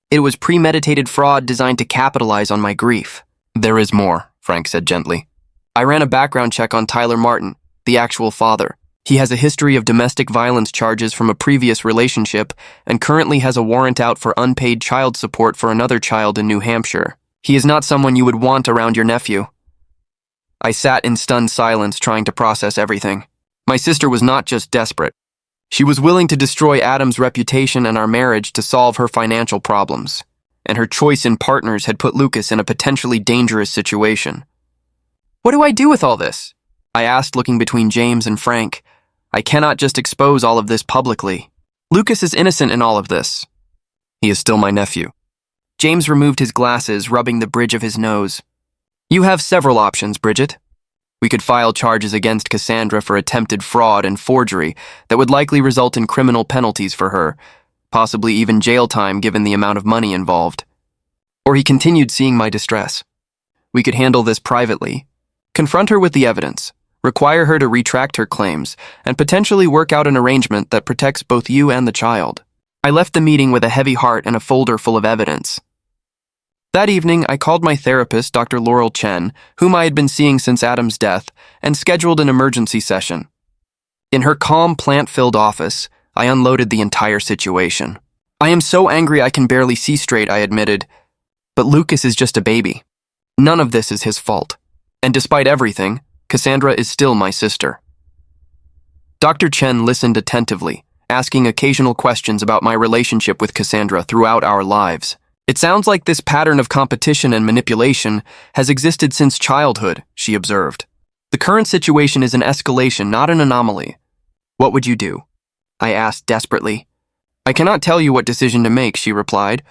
A: It was premeditated fraud designed to capitalize on my grief. There is more, Frank said gently. I ran a background check on Tyler Martin, the actual father. He has a history of domestic violence charges from a previous relationship and currently has a warrant out for unpaid child support for another child in New Hampshire. He is not someone you would want around your nephew. I sat in stunned silence trying to process everything. My sister was not just desperate. She was willing to destroy Adam's reputation and our marriage to solve her financial problems, and her choice in partners had put Lucas in a potentially dangerous situation. What do I do with all this? I asked, looking between James and Frank. I cannot just expose all of this publicly. Lucas is innocent in all of this. He is still my nephew. James removed his glasses, rubbing the bridge of his nose. You have several options, Bridget. We could file charges against Cassandra for attempted fraud and forgery that would likely result in criminal penalties for her, possibly even jail time given the amount of money involved. Or he continued, seeing my distress. We could handle this privately, confront her with the evidence, require her to retract her claims, and potentially work out an arrangement that protects both you and the child. I left the meeting with a heavy heart and a folder full of evidence. That evening, I called my therapist, Dr. Laurel Chen, whom I had been seeing since Adam's death, and scheduled an emergency session. In her calm, plant-filled office, I unloaded the entire situation. I am so angry I can barely see straight, I admitted. But Lucas is just a baby. None of this is his fault. And despite everything, Cassandra is still my sister. Dr. Chen listened attentively, asking occasional questions about my relationship with Cassandra throughout our lives. It sounds like this pattern of competition and manipulation has existed since childhood, she observed. The current situation is an escalation, not an anomaly. What would you do? I asked desperately. I cannot tell you what decision to make, she replied,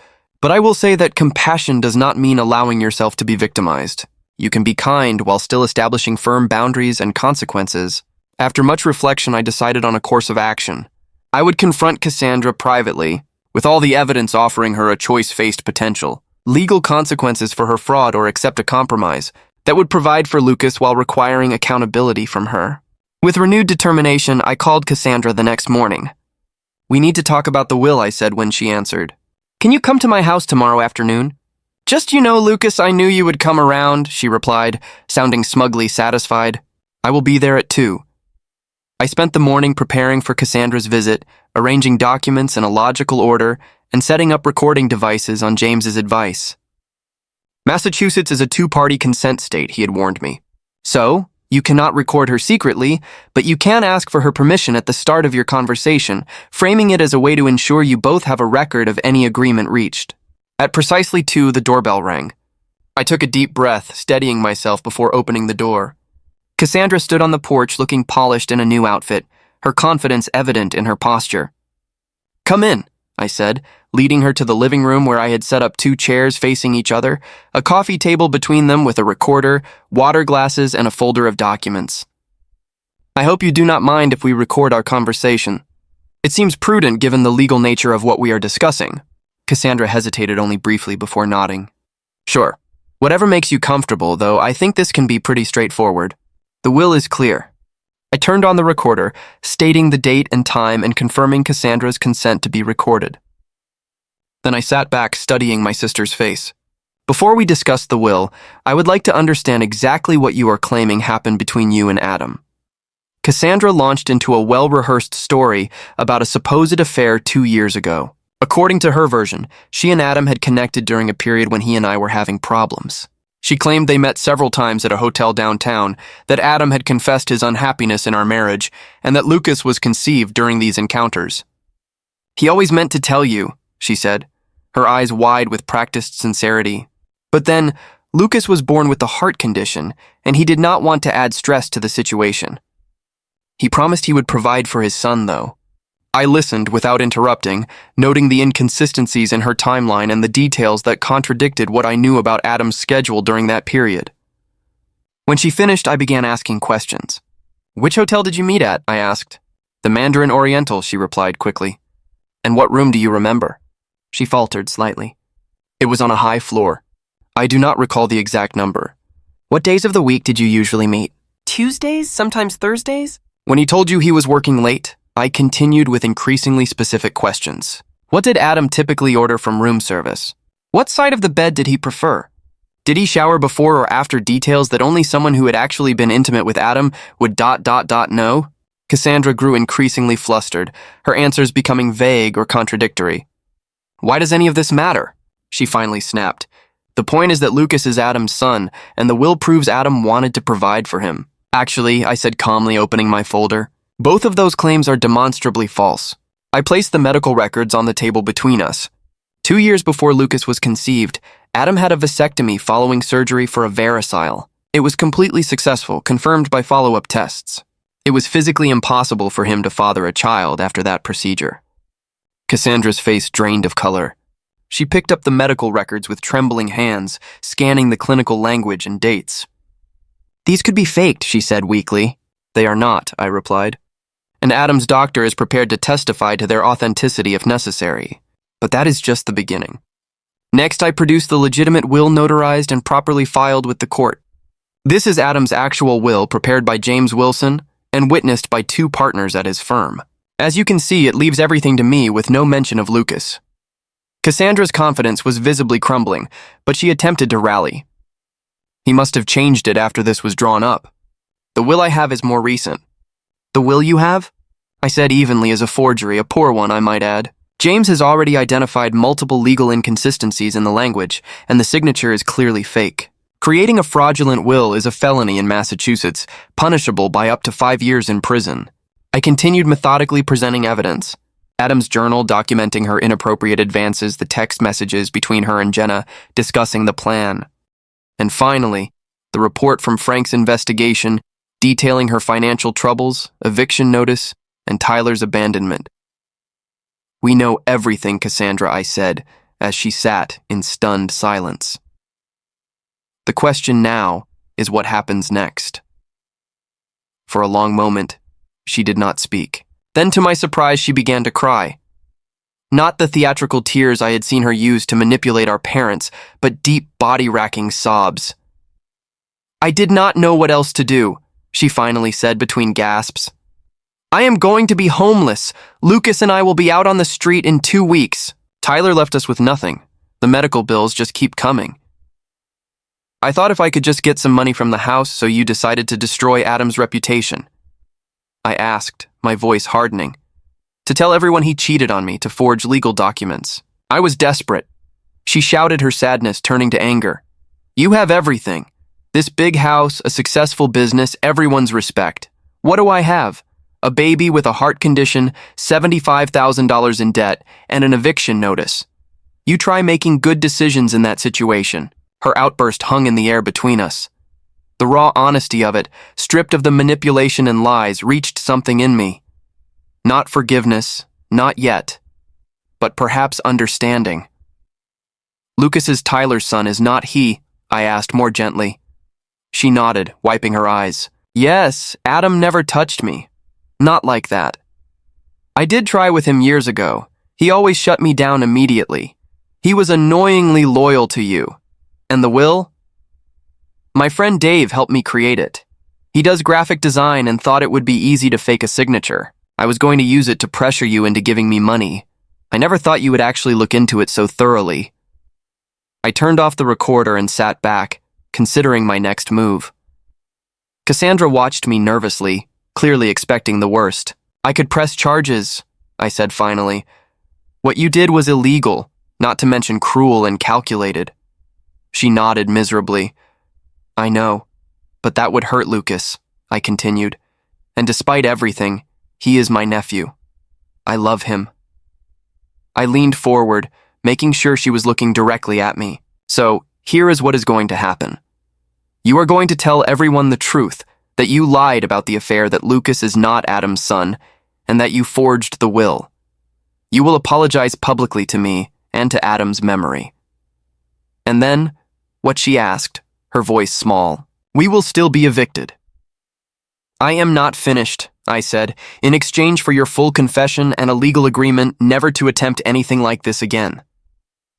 A: but I will say that compassion does not mean allowing yourself to be victimized. You can be kind while still establishing firm boundaries and consequences. After much reflection, I decided on a course of action. I would confront Cassandra privately, with all the evidence offering her a choice-faced potential, legal consequences for her fraud, or accept a compromise that would provide for Lucas while requiring accountability from her. With renewed determination, I called Cassandra the next morning. We need to talk about the will, I said when she answered. Can you come to my house tomorrow afternoon? Just Lucas, I knew you would come around, she replied, sounding smugly satisfied. I will be there at 2. I spent the morning preparing for Cassandra's visit, arranging documents in a logical order, and setting up recording devices on James's advice. Massachusetts is a 2-party consent state, he had warned me. So, you cannot record her secretly, but you can ask for her permission at the start of your conversation, framing it as a way to ensure you both have a record of any agreement reached. At precisely 2, the doorbell rang. I took a deep breath, steadying myself before opening the door. Cassandra stood on the porch looking polished in a new outfit, her confidence evident in her posture. Come in, I said, leading her to the living room where I had set up 2 chairs facing each other, a coffee table between them with a recorder, water glasses, and a folder of documents. I hope you do not mind if we record our conversation. It seems prudent given the legal nature of what we are discussing. Cassandra hesitated only briefly before nodding. Sure. Whatever makes you comfortable, though I think this can be pretty straightforward. The will is clear. I turned on the recorder, stating the date and time and confirming Cassandra's consent to be recorded. Then I sat back, studying my sister's face. Before we discuss the will, I would like to understand exactly what you are claiming happened between you and Adam. Cassandra launched into a well-rehearsed story about a supposed affair 2 years ago. According to her version, she and Adam had connected during a period when he and I were having problems. She claimed they met several times at a hotel downtown, that Adam had confessed his unhappiness in our marriage, and that Lucas was conceived during these encounters. He always meant to tell you, she said, her eyes wide with practiced sincerity. But then, Lucas was born with a heart condition, and he did not want to add stress to the situation. He promised he would provide for his son, though. I listened without interrupting, noting the inconsistencies in her timeline and the details that contradicted what I knew about Adam's schedule during that period. When she finished, I began asking questions. Which hotel did you meet at? I asked. The Mandarin Oriental, she replied quickly. And what room do you remember? She faltered slightly. It was on a high floor. I do not recall the exact number.
C: What days of the week did you usually meet?
B: Tuesdays, sometimes Thursdays?
A: When he told you he was working late, I continued with increasingly specific questions. What did Adam typically order from room service? What side of the bed did he prefer? Did he shower before or after details that only someone who had actually been intimate with Adam would know? Cassandra grew increasingly flustered, her answers becoming vague or contradictory. Why does any of this matter? She finally snapped. The point is that Lucas is Adam's son, and the will proves Adam wanted to provide for him. Actually, I said calmly, opening my folder, both of those claims are demonstrably false. I placed the medical records on the table between us. 2 years before Lucas was conceived, Adam had a vasectomy following surgery for a varicocele. It was completely successful, confirmed by follow-up tests. It was physically impossible for him to father a child after that procedure. Cassandra's face drained of color. She picked up the medical records with trembling hands, scanning the clinical language and dates.
C: These could be faked, she said weakly.
A: They are not, I replied. And Adam's doctor is prepared to testify to their authenticity if necessary. But that is just the beginning. Next, I produced the legitimate will notarized and properly filed with the court. This is Adam's actual will prepared by James Wilson and witnessed by 2 partners at his firm. As you can see, it leaves everything to me with no mention of Lucas. Cassandra's confidence was visibly crumbling, but she attempted to rally. He must have changed it after this was drawn up. The will I have is more recent. The will you have? I said evenly as a forgery, a poor one, I might add. James has already identified multiple legal inconsistencies in the language, and the signature is clearly fake. Creating a fraudulent will is a felony in Massachusetts, punishable by up to 5 years in prison. I continued methodically presenting evidence. Adam's journal documenting her inappropriate advances, the text messages between her and Jenna discussing the plan. And finally, the report from Frank's investigation detailing her financial troubles, eviction notice, and Tyler's abandonment. We know everything, Cassandra, I said, as she sat in stunned silence. The question now is what happens next. For a long moment, she did not speak. Then, to my surprise, she began to cry. Not the theatrical tears I had seen her use to manipulate our parents, but deep, body-racking sobs. I did not know what else to do, she finally said between gasps. I am going to be homeless. Lucas and I will be out on the street in 2 weeks. Tyler left us with nothing. The medical bills just keep coming. I thought if I could just get some money from the house, so you decided to destroy Adam's reputation. I asked, my voice hardening. To tell everyone he cheated on me, to forge legal documents. I was desperate. She shouted, her sadness turning to anger. You have everything. This big house, a successful business, everyone's respect. What do I have? A baby with a heart condition, $75,000 in debt, and an eviction notice. You try making good decisions in that situation. Her outburst hung in the air between us. The raw honesty of it, stripped of the manipulation and lies, reached something in me. Not forgiveness, not yet, but perhaps understanding. Lucas's Tyler's son is not he, I asked more gently. She nodded, wiping her eyes. Yes, Adam never touched me. Not like that. I did try with him years ago. He always shut me down immediately. He was annoyingly loyal to you. And the will? My friend Dave helped me create it. He does graphic design and thought it would be easy to fake a signature. I was going to use it to pressure you into giving me money. I never thought you would actually look into it so thoroughly. I turned off the recorder and sat back, considering my next move. Cassandra watched me nervously, clearly expecting the worst. I could press charges, I said finally. What you did was illegal, not to mention cruel and calculated. She nodded miserably. I know, but that would hurt Lucas, I continued. And despite everything, he is my nephew. I love him. I leaned forward, making sure she was looking directly at me. So, here is what is going to happen. You are going to tell everyone the truth, that you lied about the affair, that Lucas is not Adam's son, and that you forged the will. You will apologize publicly to me and to Adam's memory. And then, what she asked, her voice small, we will still be evicted. I am not finished, I said, in exchange for your full confession and a legal agreement never to attempt anything like this again.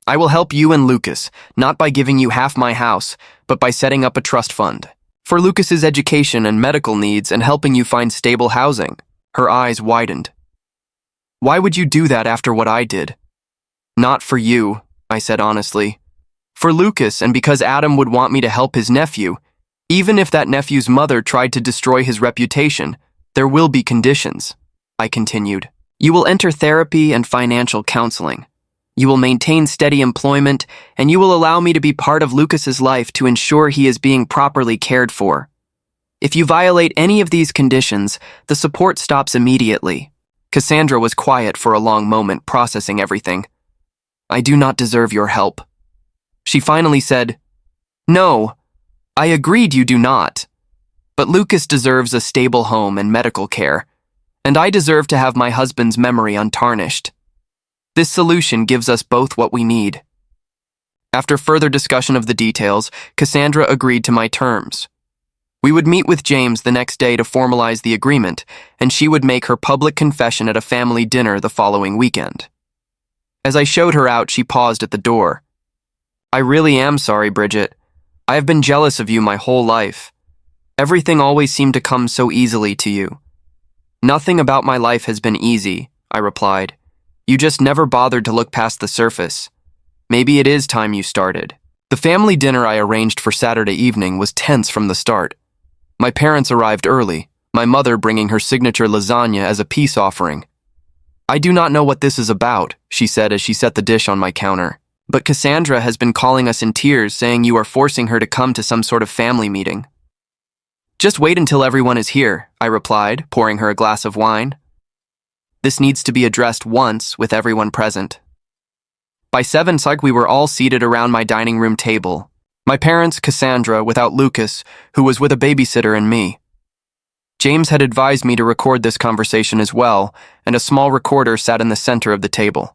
A: I will help you and Lucas, not by giving you half my house, but by setting up a trust fund. For Lucas's education and medical needs and helping you find stable housing. Her eyes widened. Why would you do that after what I did? Not for you, I said honestly. For Lucas, and because Adam would want me to help his nephew. Even if that nephew's mother tried to destroy his reputation, there will be conditions, I continued. You will enter therapy and financial counseling. You will maintain steady employment, and you will allow me to be part of Lucas's life to ensure he is being properly cared for. If you violate any of these conditions, the support stops immediately. Cassandra was quiet for a long moment, processing everything. I do not deserve your help. She finally said, No, I agreed you do not. But Lucas deserves a stable home and medical care, and I deserve to have my husband's memory untarnished. This solution gives us both what we need. After further discussion of the details, Cassandra agreed to my terms. We would meet with James the next day to formalize the agreement, and she would make her public confession at a family dinner the following weekend. As I showed her out, she paused at the door. I really am sorry, Bridget. I have been jealous of you my whole life. Everything always seemed to come so easily to you. Nothing about my life has been easy, I replied. You just never bothered to look past the surface. Maybe it is time you started. The family dinner I arranged for Saturday evening was tense from the start. My parents arrived early, my mother bringing her signature lasagna as a peace offering. I do not know what this is about, she said as she set the dish on my counter. But Cassandra has been calling us in tears, saying you are forcing her to come to some sort of family meeting. Just wait until everyone is here, I replied, pouring her a glass of wine. This needs to be addressed once with everyone present. By 7 o'clock, we were all seated around my dining room table. My parents, Cassandra, without Lucas, who was with a babysitter, and me. James had advised me to record this conversation as well, and a small recorder sat in the center of the table.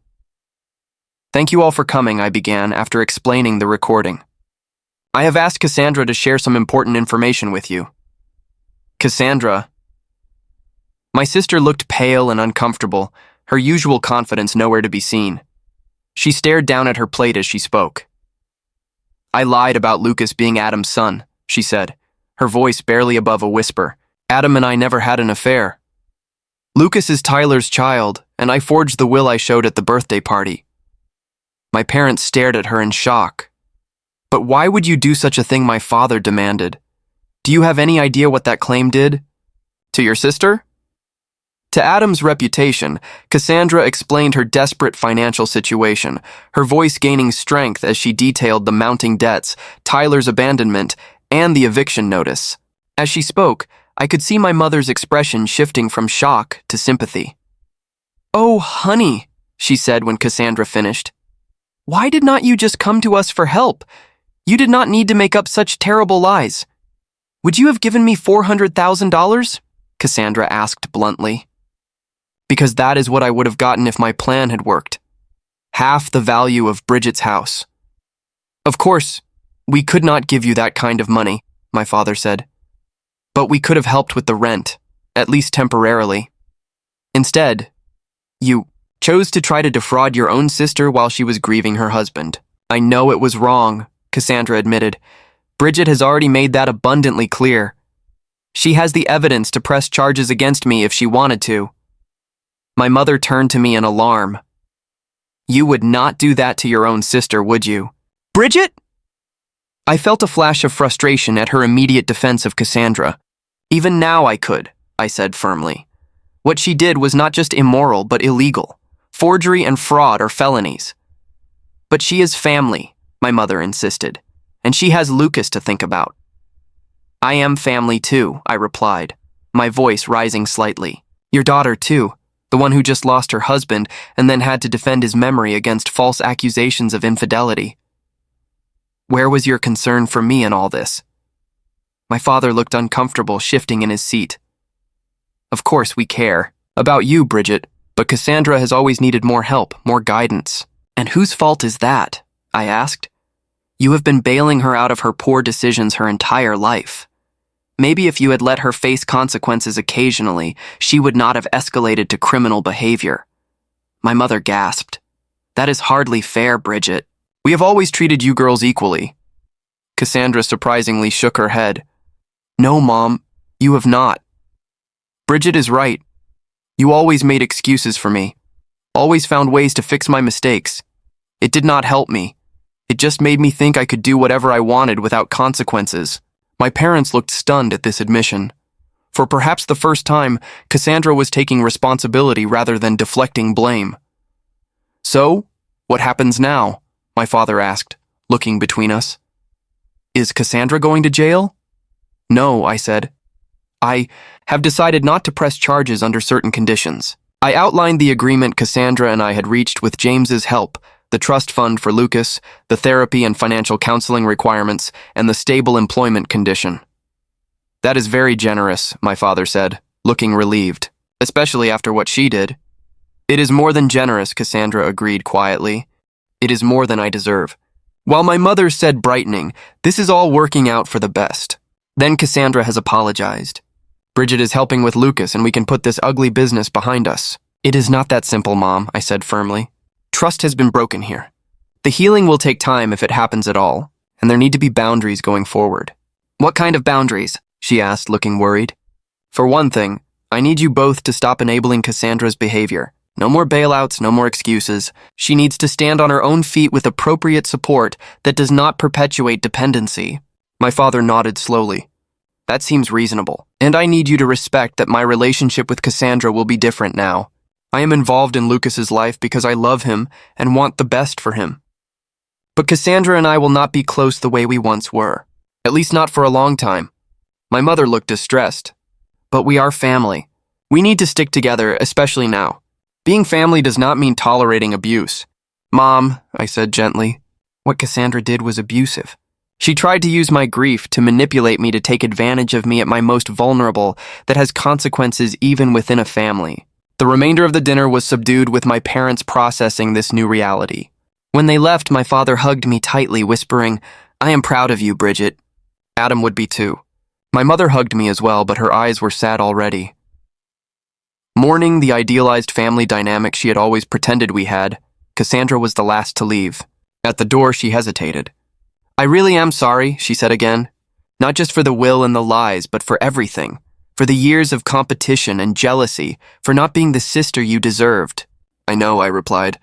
A: Thank you all for coming, I began after explaining the recording. I have asked Cassandra to share some important information with you. Cassandra. My sister looked pale and uncomfortable, her usual confidence nowhere to be seen. She stared down at her plate as she spoke. I lied about Lucas being Adam's son, she said, her voice barely above a whisper. Adam and I never had an affair. Lucas is Tyler's child, and I forged the will I showed at the birthday party. My parents stared at her in shock. But why would you do such a thing? My father demanded. Do you have any idea what that claim did? To your sister? To Adam's reputation, Cassandra explained her desperate financial situation, her voice gaining strength as she detailed the mounting debts, Tyler's abandonment, and the eviction notice. As she spoke, I could see my mother's expression shifting from shock to sympathy. Oh, honey, she said when Cassandra finished. Why did not you just come to us for help? You did not need to make up such terrible lies. Would you have given me $400,000? Cassandra asked bluntly. Because that is what I would have gotten if my plan had worked. Half the value of Bridget's house. Of course, we could not give you that kind of money, my father said. But we could have helped with the rent, at least temporarily. Instead, you chose to try to defraud your own sister while she was grieving her husband. I know it was wrong, Cassandra admitted. Bridget has already made that abundantly clear. She has the evidence to press charges against me if she wanted to. My mother turned to me in alarm. You would not do that to your own sister, would you? Bridget? I felt a flash of frustration at her immediate defense of Cassandra. Even now I could, I said firmly. What she did was not just immoral, but illegal. Forgery and fraud are felonies. But she is family, my mother insisted, and she has Lucas to think about. I am family too, I replied, my voice rising slightly. Your daughter too, the one who just lost her husband and then had to defend his memory against false accusations of infidelity. Where was your concern for me in all this? My father looked uncomfortable, shifting in his seat. Of course we care. About you, Bridget, but Cassandra has always needed more help, more guidance. And whose fault is that? I asked. You have been bailing her out of her poor decisions her entire life. Maybe if you had let her face consequences occasionally, she would not have escalated to criminal behavior. My mother gasped. That is hardly fair, Bridget. We have always treated you girls equally." Cassandra surprisingly shook her head. "No, Mom, you have not. Bridget is right. You always made excuses for me, always found ways to fix my mistakes. It did not help me. It just made me think I could do whatever I wanted without consequences." My parents looked stunned at this admission. For perhaps the first time, Cassandra was taking responsibility rather than deflecting blame. "So, what happens now?" my father asked, looking between us. "Is Cassandra going to jail?" "No," I said. "I have decided not to press charges under certain conditions." I outlined the agreement Cassandra and I had reached with James's help, the trust fund for Lucas, the therapy and financial counseling requirements, and the stable employment condition. "That is very generous," my father said, looking relieved, especially after what she did. "It is more than generous," Cassandra agreed quietly. "It is more than I deserve." While my mother said, brightening, "This is all working out for the best." Then Cassandra has apologized. "Bridget is helping with Lucas and we can put this ugly business behind us." "It is not that simple, Mom," I said firmly. "Trust has been broken here. The healing will take time if it happens at all, and there need to be boundaries going forward." "What kind of boundaries?" she asked, looking worried. "For one thing, I need you both to stop enabling Cassandra's behavior. No more bailouts, no more excuses. She needs to stand on her own feet with appropriate support that does not perpetuate dependency." My father nodded slowly. "That seems reasonable, and I need you to respect that my relationship with Cassandra will be different now. I am involved in Lucas's life because I love him and want the best for him. But Cassandra and I will not be close the way we once were, at least not for a long time." My mother looked distressed. "But we are family. We need to stick together, especially now. Being family does not mean tolerating abuse." "Mom," I said gently, "what Cassandra did was abusive. She tried to use my grief to manipulate me to take advantage of me at my most vulnerable. That has consequences even within a family." The remainder of the dinner was subdued with my parents processing this new reality. When they left, my father hugged me tightly, whispering, "I am proud of you, Bridget. Adam would be too." My mother hugged me as well, but her eyes were sad already. Mourning the idealized family dynamic she had always pretended we had, Cassandra was the last to leave. At the door, she hesitated. "I really am sorry," she said again. "Not just for the will and the lies, but for everything. For the years of competition and jealousy, for not being the sister you deserved." "I know," I replied.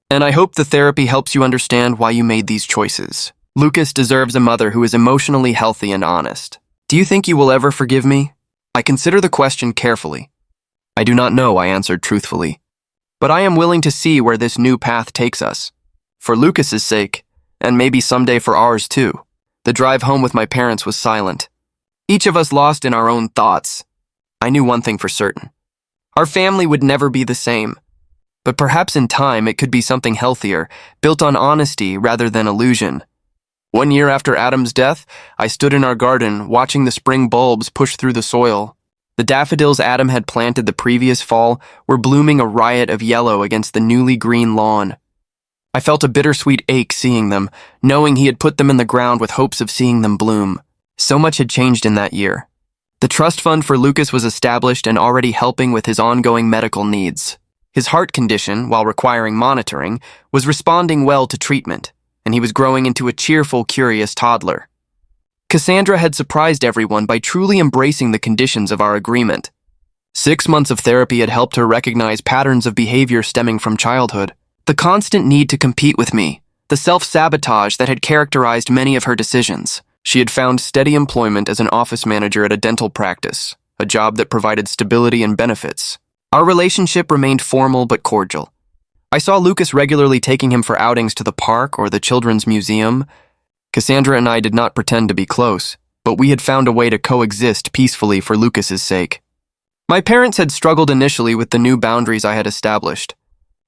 A: "And I hope the therapy helps you understand why you made these choices. Lucas deserves a mother who is emotionally healthy and honest. Do you think you will ever forgive me?" I considered the question carefully. "I do not know," I answered truthfully. "But I am willing to see where this new path takes us. For Lucas's sake, and maybe someday for ours too." The drive home with my parents was silent. Each of us lost in our own thoughts. I knew one thing for certain. Our family would never be the same. But perhaps in time it could be something healthier, built on honesty rather than illusion. 1 year after Adam's death, I stood in our garden watching the spring bulbs push through the soil. The daffodils Adam had planted the previous fall were blooming a riot of yellow against the newly green lawn. I felt a bittersweet ache seeing them, knowing he had put them in the ground with hopes of seeing them bloom. So much had changed in that year. The trust fund for Lucas was established and already helping with his ongoing medical needs. His heart condition, while requiring monitoring, was responding well to treatment, and he was growing into a cheerful, curious toddler. Cassandra had surprised everyone by truly embracing the conditions of our agreement. 6 months of therapy had helped her recognize patterns of behavior stemming from childhood. The constant need to compete with me, the self-sabotage that had characterized many of her decisions. She had found steady employment as an office manager at a dental practice, a job that provided stability and benefits. Our relationship remained formal but cordial. I saw Lucas regularly taking him for outings to the park or the children's museum. Cassandra and I did not pretend to be close, but we had found a way to coexist peacefully for Lucas's sake. My parents had struggled initially with the new boundaries I had established.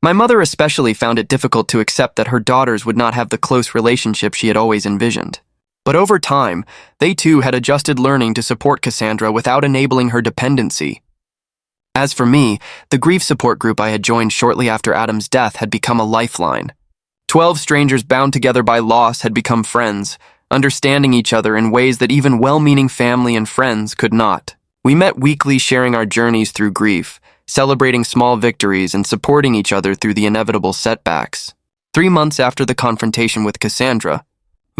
A: My mother especially found it difficult to accept that her daughters would not have the close relationship she had always envisioned. But over time, they too had adjusted learning to support Cassandra without enabling her dependency. As for me, the grief support group I had joined shortly after Adam's death had become a lifeline. 12 strangers bound together by loss had become friends, understanding each other in ways that even well-meaning family and friends could not. We met weekly, sharing our journeys through grief, celebrating small victories and supporting each other through the inevitable setbacks. 3 months after the confrontation with Cassandra,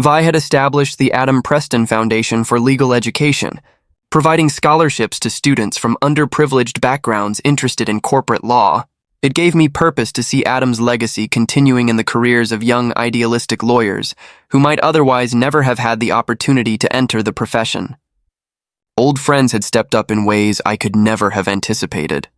A: Vi had established the Adam Preston Foundation for Legal Education, providing scholarships to students from underprivileged backgrounds interested in corporate law. It gave me purpose to see Adam's legacy continuing in the careers of young idealistic lawyers who might otherwise never have had the opportunity to enter the profession. Old friends had stepped up in ways I could never have anticipated.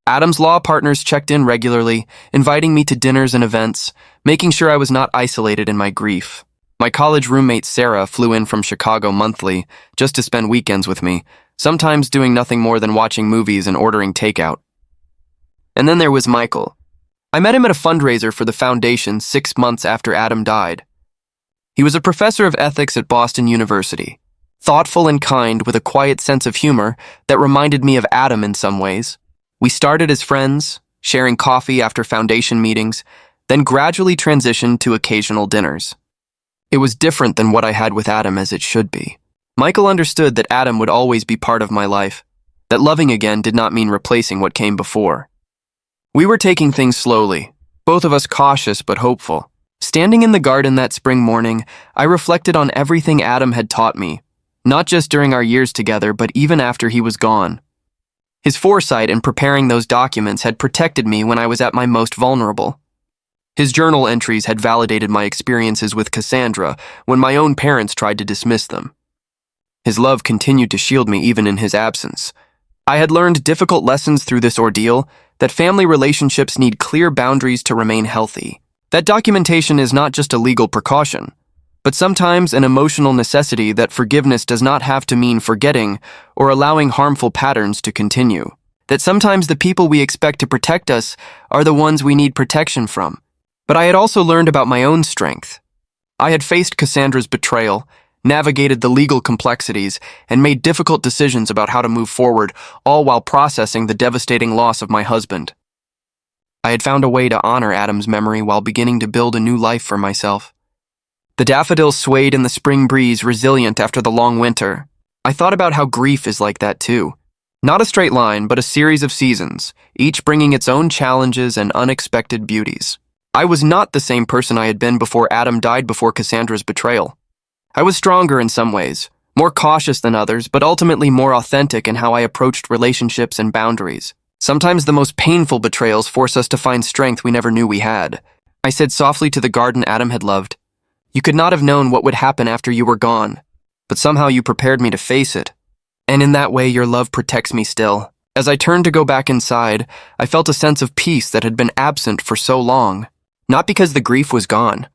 A: Adam's law partners checked in regularly, inviting me to dinners and events, making sure I was not isolated in my grief. My college roommate Sarah flew in from Chicago monthly just to spend weekends with me, sometimes doing nothing more than watching movies and ordering takeout. And then there was Michael. I met him at a fundraiser for the foundation 6 months after Adam died. He was a professor of ethics at Boston University, thoughtful and kind with a quiet sense of humor that reminded me of Adam in some ways. We started as friends, sharing coffee after foundation meetings, then gradually transitioned to occasional dinners. It was different than what I had with Adam, as it should be. Michael understood that Adam would always be part of my life, that loving again did not mean replacing what came before. We were taking things slowly, both of us cautious but hopeful. Standing in the garden that spring morning, I reflected on everything Adam had taught me, not just during our years together, but even after he was gone. His foresight in preparing those documents had protected me when I was at my most vulnerable. His journal entries had validated my experiences with Cassandra when my own parents tried to dismiss them. His love continued to shield me even in his absence. I had learned difficult lessons through this ordeal, that family relationships need clear boundaries to remain healthy. That documentation is not just a legal precaution, but sometimes an emotional necessity that forgiveness does not have to mean forgetting or allowing harmful patterns to continue. That sometimes the people we expect to protect us are the ones we need protection from. But I had also learned about my own strength. I had faced Cassandra's betrayal, navigated the legal complexities, and made difficult decisions about how to move forward, all while processing the devastating loss of my husband. I had found a way to honor Adam's memory while beginning to build a new life for myself. The daffodils swayed in the spring breeze, resilient after the long winter. I thought about how grief is like that too. Not a straight line, but a series of seasons, each bringing its own challenges and unexpected beauties. I was not the same person I had been before Adam died before Cassandra's betrayal. I was stronger in some ways, more cautious than others, but ultimately more authentic in how I approached relationships and boundaries. Sometimes the most painful betrayals force us to find strength we never knew we had. I said softly to the garden Adam had loved, "You could not have known what would happen after you were gone, but somehow you prepared me to face it. And in that way, your love protects me still." As I turned to go back inside, I felt a sense of peace that had been absent for so long. Not because the grief was gone.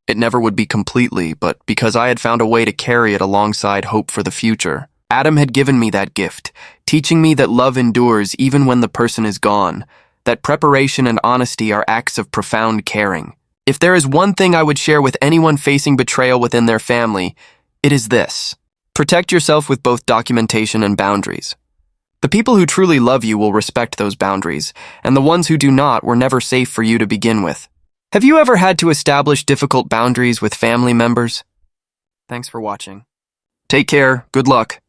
A: It never would be completely, but because I had found a way to carry it alongside hope for the future. Adam had given me that gift, teaching me that love endures even when the person is gone, that preparation and honesty are acts of profound caring. If there is one thing I would share with anyone facing betrayal within their family, it is this. Protect yourself with both documentation and boundaries. The people who truly love you will respect those boundaries, and the ones who do not were never safe for you to begin with. Have you ever had to establish difficult boundaries with family members? Thanks for watching. Take care. Good luck.